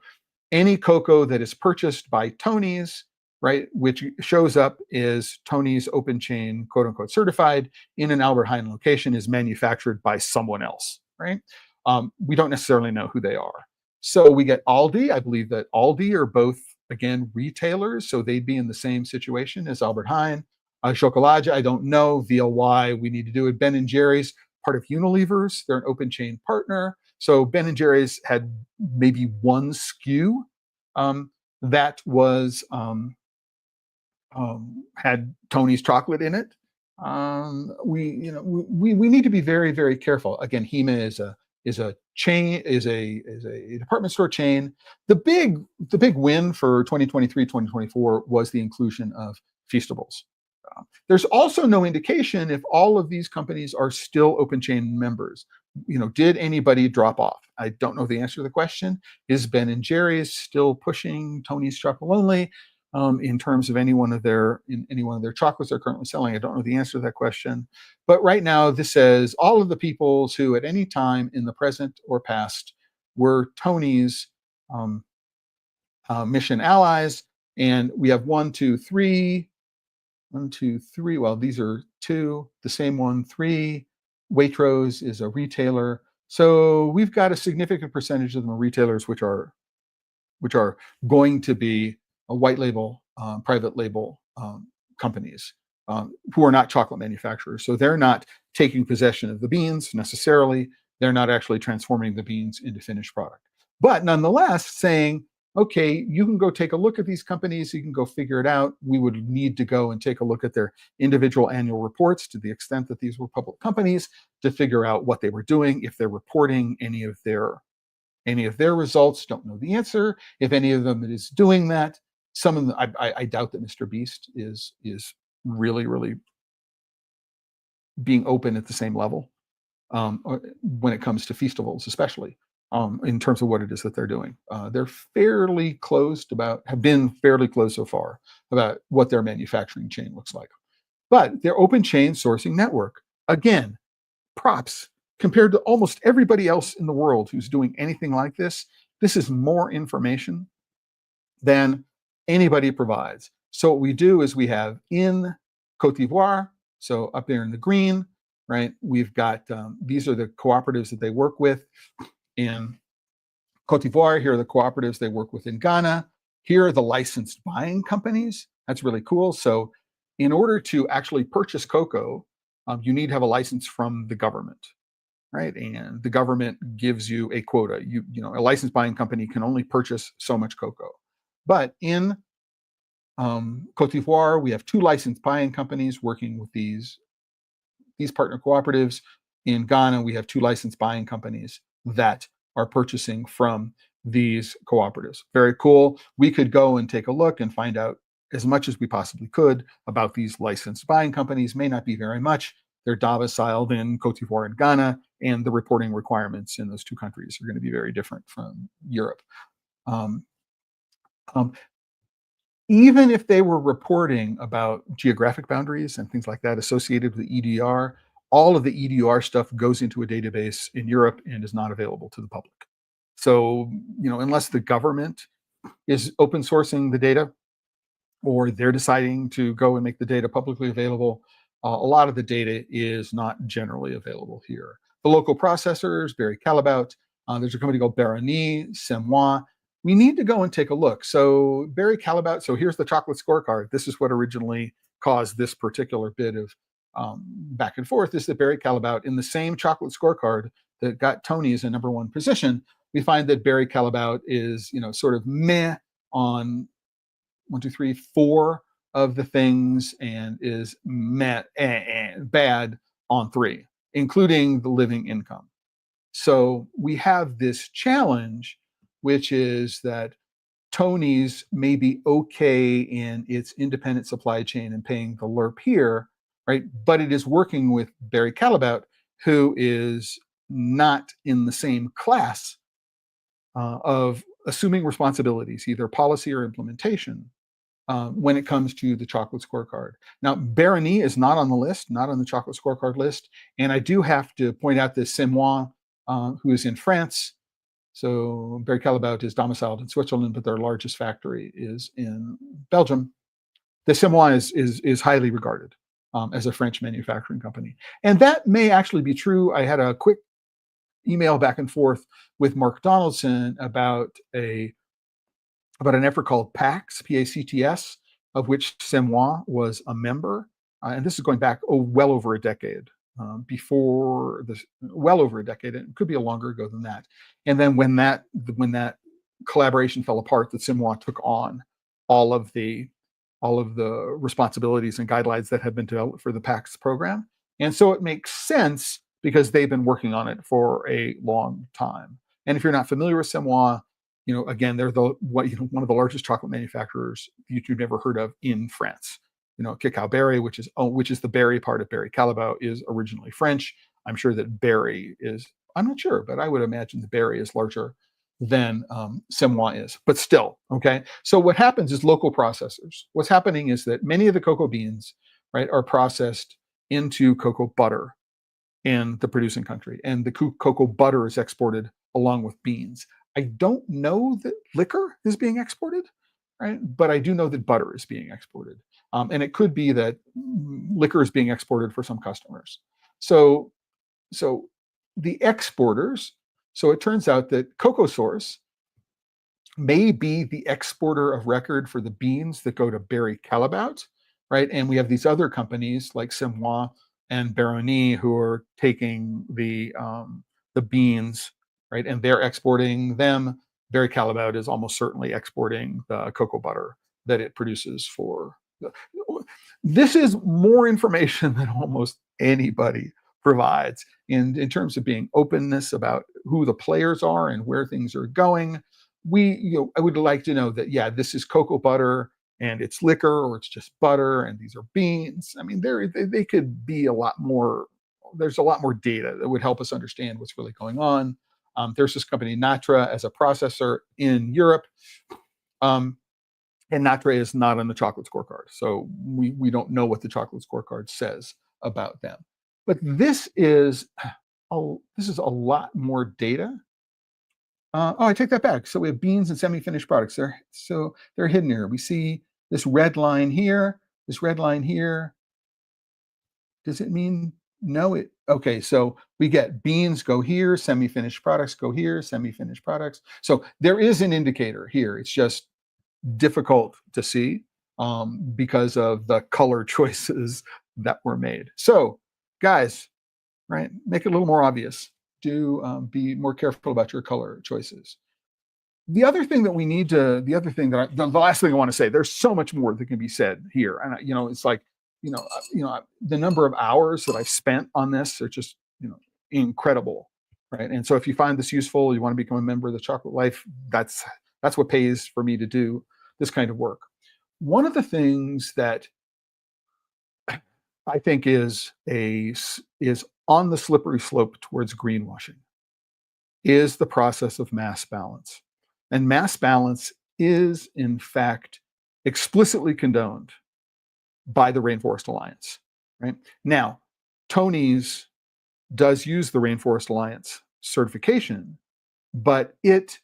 any cocoa that is purchased by Tony's, right, which shows up is Tony's open chain, quote unquote, certified in an Albert Heijn location, is manufactured by someone else, right? We don't necessarily know who they are. So we get Aldi. I believe that Aldi are both, again, retailers, so they'd be in the same situation as Albert Heijn. Chocolate, I don't know. VLY, we need to do it. Ben & Jerry's, part of Unilever's. They're an open chain partner. So Ben & Jerry's had maybe one SKU that was had Tony's chocolate in it. We need to be very, very careful. Again, Hema is a chain, is a department store chain. The big win for 2023, 2024 was the inclusion of Feastables. There's also no indication if all of these companies are still open chain members. Did anybody drop off? I don't know the answer to the question. Is Ben & Jerry's still pushing Tony's Chocolate Only in terms of any one of their chocolates they're currently selling? I don't know the answer to that question. But right now, this says all of the peoples who at any time in the present or past were Tony's mission allies. And we have 1, 2, 3. Well, these are 2, the same one, 3. Waitrose is a retailer. So we've got a significant percentage of them are retailers, which are going to be a white label, private label companies who are not chocolate manufacturers. So they're not taking possession of the beans necessarily. They're not actually transforming the beans into finished product. But nonetheless, saying, okay, you can go take a look at these companies. You can go figure it out. We would need to go and take a look at their individual annual reports to the extent that these were public companies to figure out what they were doing, if they're reporting any of their results. Don't know the answer. If any of them is doing that, some of them, I doubt that Mr. Beast is really, really being open at the same level when it comes to Feastables, especially. In terms of what it is that they're doing. They're fairly closed have been fairly closed so far about what their manufacturing chain looks like. But their open chain sourcing network, again, props compared to almost everybody else in the world who's doing anything like this. This is more information than anybody provides. So what we do is we have in Cote d'Ivoire, so up there in the green, right? We've got these are the cooperatives that they work with in Cote d'Ivoire. Here are the cooperatives they work with in Ghana. Here are the licensed buying companies. That's really cool. So in order to actually purchase cocoa, you need to have a license from the government, right? And the government gives you a quota. A licensed buying company can only purchase so much cocoa. But in Cote d'Ivoire, we have 2 licensed buying companies working with these partner cooperatives. In Ghana, we have 2 licensed buying companies that are purchasing from these cooperatives. Very cool. We could go and take a look and find out as much as we possibly could about these licensed buying companies. May not be very much. They're domiciled in Cote d'Ivoire and Ghana, and the reporting requirements in those 2 countries are going to be very different from Europe. Um, um, Even if they were reporting about geographic boundaries and things like that associated with the EDR, all of the EDR stuff goes into a database in Europe and is not available to the public. So, unless the government is open sourcing the data or they're deciding to go and make the data publicly available, a lot of the data is not generally available here. The local processors, Barry Callebaut, there's a company called Barony, Semois. We need to go and take a look. So Barry Callebaut, so here's the chocolate scorecard. This is what originally caused this particular bit of back and forth, is that Barry Callebaut, in the same chocolate scorecard that got Tony's in #1 position, we find that Barry Callebaut is, sort of meh on 1, 2, 3, 4 of the things, and is bad on 3, including the living income. So we have this challenge, which is that Tony's may be okay in its independent supply chain and paying the LERP here, right? But it is working with Barry Callebaut, who is not in the same class of assuming responsibilities, either policy or implementation, when it comes to the chocolate scorecard. Now, Barony is not on the list, not on the chocolate scorecard list. And I do have to point out that Semois, who is in France. So Barry Callebaut is domiciled in Switzerland, but their largest factory is in Belgium. The Semois is highly regarded as a French manufacturing company. And that may actually be true. I had a quick email back and forth with Mark Donaldson about an effort called PACS, P-A-C-T-S, of which Semois was a member. And this is going back, well over a decade, before this, well over a decade. It could be a longer ago than that. And then when that collaboration fell apart, that Semois took on all of the responsibilities and guidelines that have been developed for the PACS program. And so it makes sense because they've been working on it for a long time. And if you're not familiar with Semois, again, they're one of the largest chocolate manufacturers you've never heard of in France. Cacao Berry, which is the berry part of Barry Callebaut, is originally French. I'm sure that Berry is, I'm not sure, but I would imagine the Berry is larger than Semois is, but still, okay? So what happens is local processors. What's happening is that many of the cocoa beans, right, are processed into cocoa butter in the producing country, and the cocoa butter is exported along with beans. I don't know that liquor is being exported, right? But I do know that butter is being exported. And it could be that liquor is being exported for some customers. So the exporters, so it turns out that Cocoa Source may be the exporter of record for the beans that go to Barry Callebaut, right? And we have these other companies like Semois and Barony who are taking the beans, right? And they're exporting them. Barry Callebaut is almost certainly exporting the cocoa butter that it produces for. This is more information than almost anybody provides in terms of being openness about who the players are and where things are going. I would like to know that, yeah, this is cocoa butter and it's liquor, or it's just butter and these are beans. I mean, they could be a lot more. There's a lot more data that would help us understand what's really going on. There's this company Natra as a processor in Europe. And Natre is not on the chocolate scorecard. So we don't know what the chocolate scorecard says about them. But this is a lot more data. I take that back. So we have beans and semi-finished products. They're hidden here. We see this red line here, this red line here. Does it mean no? Okay, so we get beans go here, semi-finished products go here, semi-finished products. So there is an indicator here. It's just difficult to see because of the color choices that were made. So, guys, right, make it a little more obvious. Do be more careful about your color choices. The other thing that we need to, the last thing I want to say, there's so much more that can be said here, and it's like, the number of hours that I've spent on this are just, incredible, right? And so if you find this useful, you want to become a member of the Chocolate Life, that's what pays for me to do this kind of work. One of the things that I think is on the slippery slope towards greenwashing is the process of mass balance. And mass balance is, in fact, explicitly condoned by the Rainforest Alliance. Right? Now, Tony's does use the Rainforest Alliance certification, but it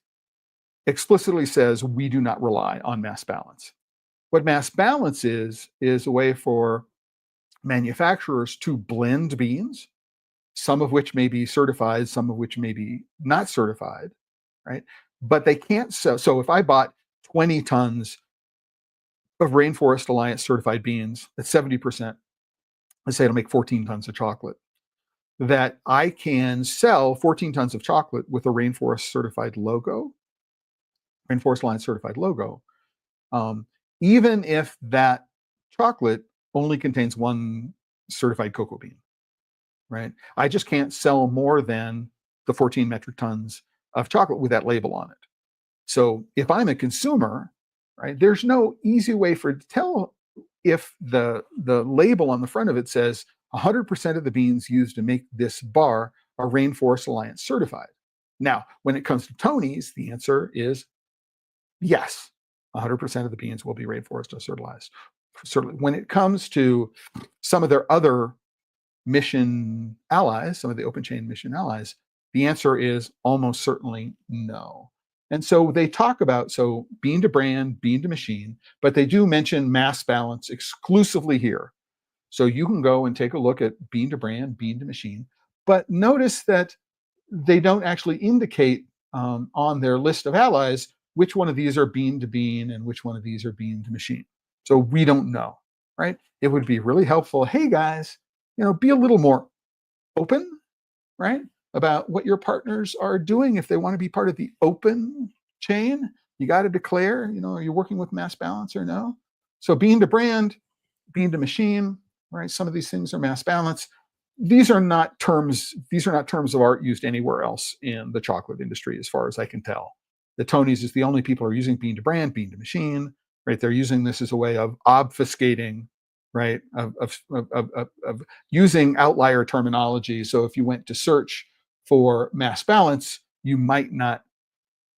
explicitly says we do not rely on mass balance. What mass balance is a way for manufacturers to blend beans, some of which may be certified, some of which may be not certified, right? But they can't sell. So if I bought 20 tons of Rainforest Alliance certified beans at 70%, let's say it'll make 14 tons of chocolate, that I can sell 14 tons of chocolate with a Rainforest certified logo, Rainforest Alliance certified logo, even if that chocolate only contains one certified cocoa bean, right? I just can't sell more than the 14 metric tons of chocolate with that label on it. So if I'm a consumer, right, there's no easy way to tell if the label on the front of it says 100% of the beans used to make this bar are Rainforest Alliance certified. Now, when it comes to Tony's, the answer is yes, 100% of the beans will be Rainforest certified. Certainly, when it comes to some of their other mission allies, some of the open chain mission allies, the answer is almost certainly no. And so they talk about, bean to brand, bean to machine, but they do mention mass balance exclusively here. So you can go and take a look at bean to brand, bean to machine, but notice that they don't actually indicate on their list of allies which one of these are bean to bean and which one of these are bean to machine. So we don't know, right? It would be really helpful. Hey guys, be a little more open, right, about what your partners are doing. If they want to be part of the open chain, you got to declare, are you working with mass balance or no? So bean to brand, bean to machine, right? Some of these things are mass balance. These are not terms of art used anywhere else in the chocolate industry, as far as I can tell. The Tonys is the only people who are using bean to brand, bean to machine, right? They're using this as a way of obfuscating, right? Of using outlier terminology. So if you went to search for mass balance, you might not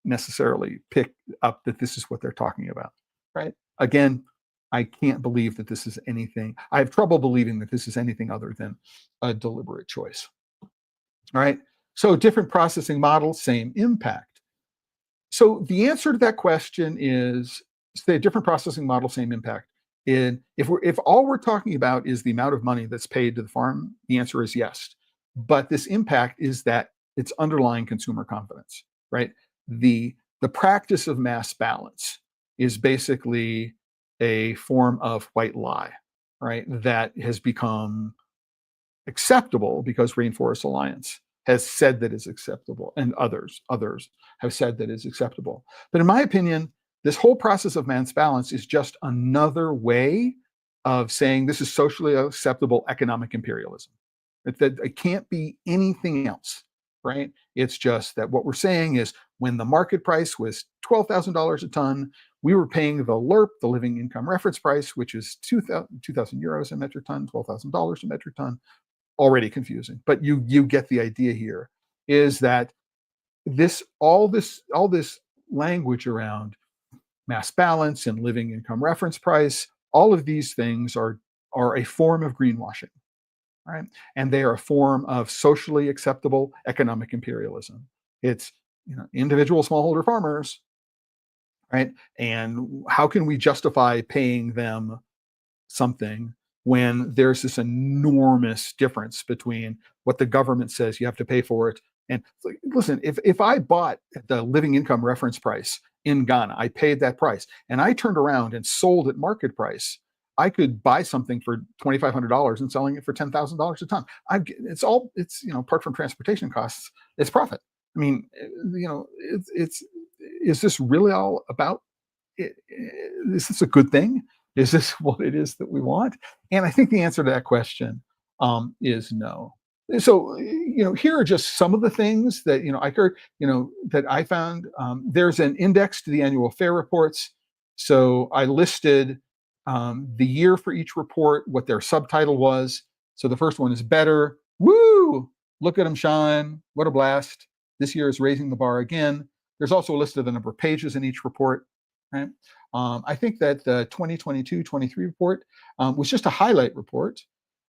necessarily pick up that this is what they're talking about, right? Again, I can't believe that this is anything. I have trouble believing that this is anything other than a deliberate choice. All right. So different processing models, same impact. So the answer to that question is, say, different processing model, same impact. If all we're talking about is the amount of money that's paid to the farm, the answer is yes. But this impact is that it's underlying consumer confidence, right? The practice of mass balance is basically a form of white lie, right? That has become acceptable because Rainforest Alliance has said that it's acceptable, and others have said that it's acceptable. But in my opinion, this whole process of mass balance is just another way of saying this is socially acceptable economic imperialism. It can't be anything else, right? It's just that what we're saying is when the market price was $12,000 a ton, we were paying the LIRP, the living income reference price, which is 2,000 euros a metric ton, $12,000 a metric ton. Already confusing, but you get the idea here, is that all this language around mass balance and living income reference price. All of these things are a form of greenwashing, right? And they are a form of socially acceptable economic imperialism. It's individual smallholder farmers, right? And how can we justify paying them something when there's this enormous difference between what the government says you have to pay for it? And listen, if I bought the living income reference price in Ghana, I paid that price, and I turned around and sold at market price, I could buy something for $2,500 and selling it for $10,000 a ton. It's apart from transportation costs, it's profit. I mean, it's is this really all about is this a good thing? Is this what it is that we want? And I think the answer to that question is no. So, here are just some of the things that, I heard, that I found. There's an index to the annual fair reports. So I listed the year for each report, what their subtitle was. So the first one is better. Woo! Look at them shine. What a blast. This year is raising the bar again. There's also a list of the number of pages in each report. Right? I think that the 2022-23 report was just a highlight report.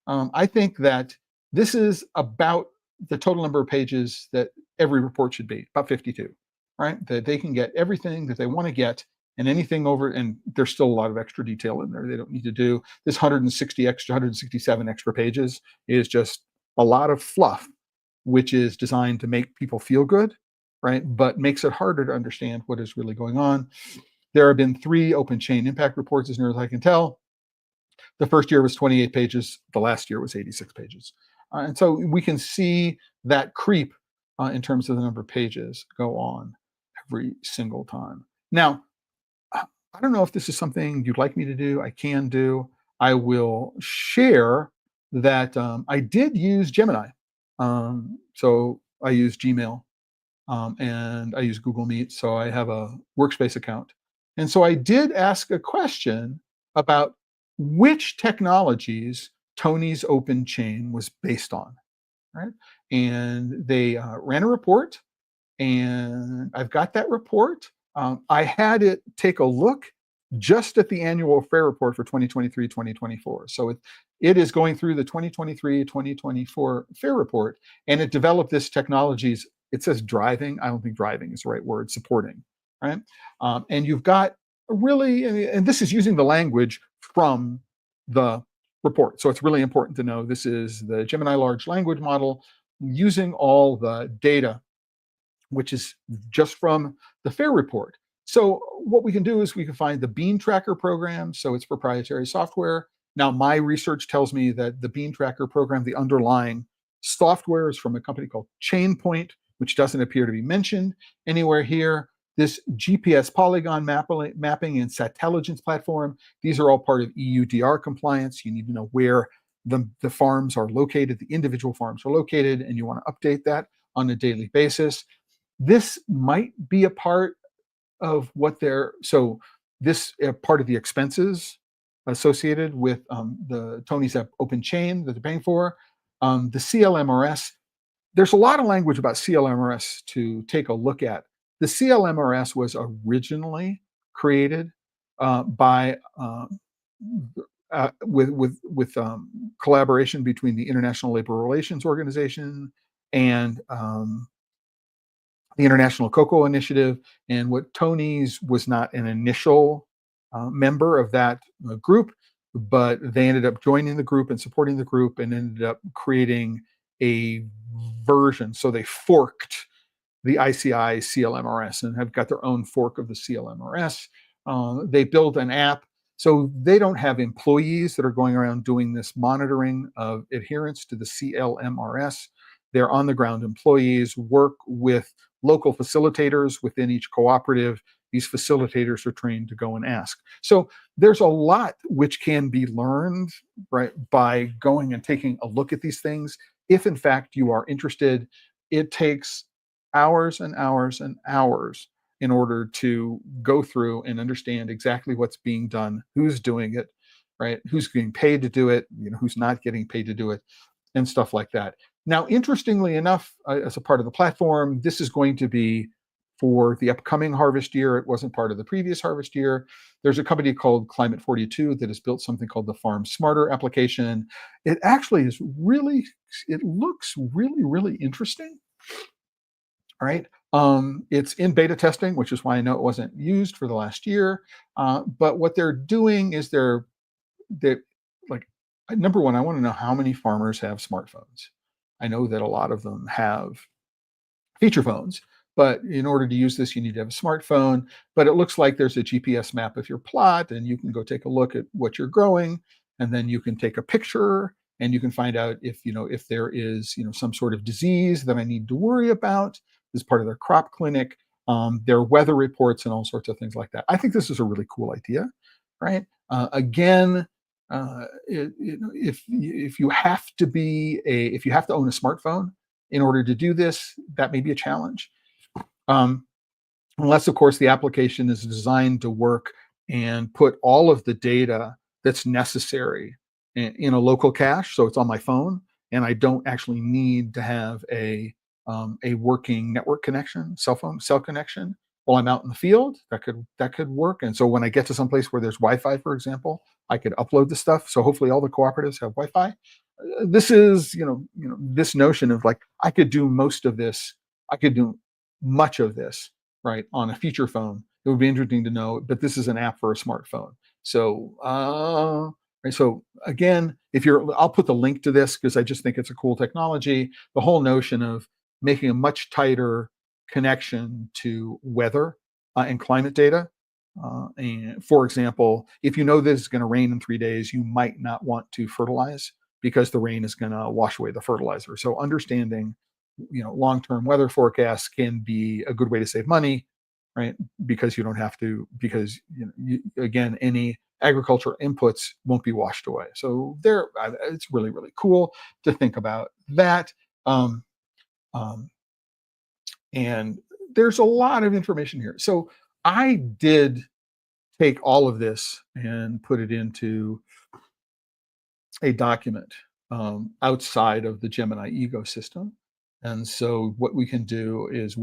I think that this is about the total number of pages that every report should be, about 52, right? That they can get everything that they want to get, and anything over, and there's still a lot of extra detail in there they don't need to do. This 167 extra pages is just a lot of fluff, which is designed to make people feel good, right? But makes it harder to understand what is really going on. There have been 3 open chain impact reports, as near as I can tell. The first year was 28 pages. The last year was 86 pages. And so we can see that creep in terms of the number of pages go on every single time. Now, I don't know if this is something you'd like me to do. I can do. I will share that I did use Gemini. So I use Gmail and I use Google Meet. So I have a workspace account. And so I did ask a question about which technologies Tony's open chain was based on, right? And they ran a report, and I've got that report. I had it take a look just at the annual fair report for 2023-2024. So it is going through the 2023-2024 fair report, and it developed this technologies. It says driving. I don't think driving is the right word, supporting, right? And you've got really, and this is using the language from the report. So it's really important to know this is the Gemini large language model using all the data, which is just from the fair report. So what we can do is we can find the Bean Tracker program. So it's proprietary software. Now, my research tells me that the Bean Tracker program, the underlying software, is from a company called Chainpoint, which doesn't appear to be mentioned anywhere here. This GPS polygon mapping and Satelligence platform, these are all part of EUDR compliance. You need to know where the farms are located, the individual farms are located, and you want to update that on a daily basis. This might be a part of what this part of the expenses associated with the Tony's open chain that they're paying for. The CLMRS, there's a lot of language about CLMRS to take a look at. The CLMRS was originally created with collaboration between the International Labor Relations Organization and the International Cocoa Initiative. And what Tony's was not an initial member of that group, but they ended up joining the group and supporting the group and ended up creating a version. So they forked the ICI CLMRS and have got their own fork of the CLMRS. They built an app. So they don't have employees that are going around doing this monitoring of adherence to the CLMRS. They're on the ground employees, work with local facilitators within each cooperative. These facilitators are trained to go and ask. So there's a lot which can be learned, right, by going and taking a look at these things. If in fact you are interested, it takes hours and hours and hours in order to go through and understand exactly what's being done, who's doing it, right, who's getting paid to do it, who's not getting paid to do it, and stuff like that. Now, interestingly enough, as a part of the platform, this is going to be for the upcoming harvest year. It wasn't part of the previous harvest year. There's a company called Climate 42 that has built something called the Farm Smarter application. It actually is really, it looks really, really interesting. All right. It's in beta testing, which is why I know it wasn't used for the last year. But what they're doing is they're like, number one, I want to know how many farmers have smartphones. I know that a lot of them have feature phones, but in order to use this, you need to have a smartphone. But it looks like there's a GPS map of your plot, and you can go take a look at what you're growing, and then you can take a picture, and you can find out if there is some sort of disease that I need to worry about as part of their crop clinic, their weather reports, and all sorts of things like that. I think this is a really cool idea, right? Again, if you have to if you have to own a smartphone in order to do this, that may be a challenge. Unless, of course, the application is designed to work and put all of the data that's necessary in a local cache, so it's on my phone, and I don't actually need to have a working network connection, cell connection, while I'm out in the field. That could work. And so when I get to some place where there's Wi-Fi, for example, I could upload the stuff. So hopefully all the cooperatives have Wi-Fi. This is this notion of like I could do most of this. I could do much of this right on a feature phone. It would be interesting to know, but this is an app for a smartphone. So right, so again, I'll put the link to this because I just think it's a cool technology. The whole notion of making a much tighter connection to weather and climate data. And for example, if you know that it's going to rain in 3 days, you might not want to fertilize because the rain is going to wash away the fertilizer. So understanding, long-term weather forecasts can be a good way to save money, right? Because you don't have to, because again, any agriculture inputs won't be washed away. So it's really, really cool to think about that. And there's a lot of information here. So I did take all of this and put it into a document outside of the Gemini ecosystem. And so what we can do is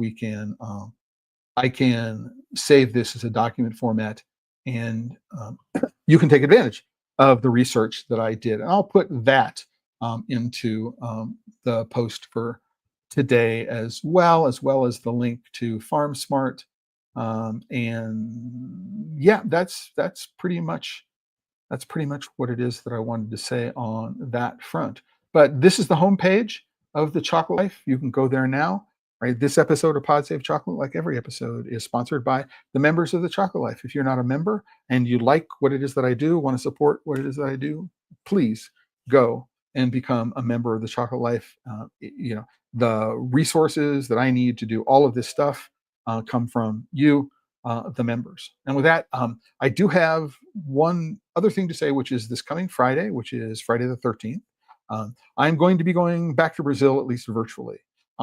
I can save this as a document format, and you can take advantage of the research that I did. And I'll put that into the post for today, as well as the link to FarmSmart. And yeah, that's pretty much what it is that I wanted to say on that front. But this is the homepage of the Chocolate Life. You can go there now. Right. This episode of Pod Save Chocolate, like every episode, is sponsored by the members of the Chocolate Life. If you're not a member and you like what it is that I do, want to support what it is that I do, please go and become a member of the Chocolate Life. The resources that I need to do all of this stuff come from you, the members. And with that, I do have one other thing to say, which is this coming Friday, which is Friday the 13th. I'm going to be going back to Brazil, at least virtually.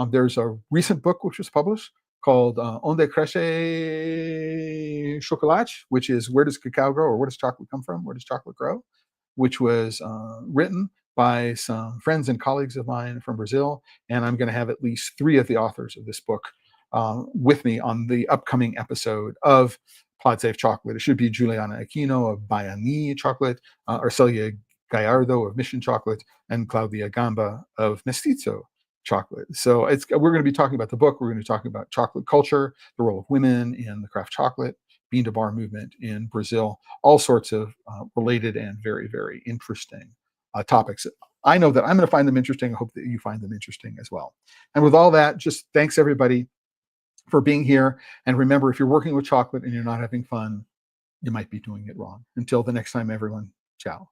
There's a recent book which was published called Onde Cresce Chocolate, which is Where Does Cacao Grow, or Where Does Chocolate Come From? Where Does Chocolate Grow? Which was written by some friends and colleagues of mine from Brazil. And I'm going to have at least 3 of the authors of this book with me on the upcoming episode of Pod Save Chocolate. It should be Juliana Aquino of Baiani Chocolate, Arcelia Gallardo of Mission Chocolate, and Claudia Gamba of Mestizo Chocolate. So we're going to be talking about the book. We're going to be talking about chocolate culture, the role of women in the craft chocolate, bean to bar movement in Brazil, all sorts of related and very, very interesting topics. I know that I'm going to find them interesting. I hope that you find them interesting as well. And with all that, just thanks everybody for being here. And remember, if you're working with chocolate and you're not having fun, you might be doing it wrong. Until the next time, everyone, ciao.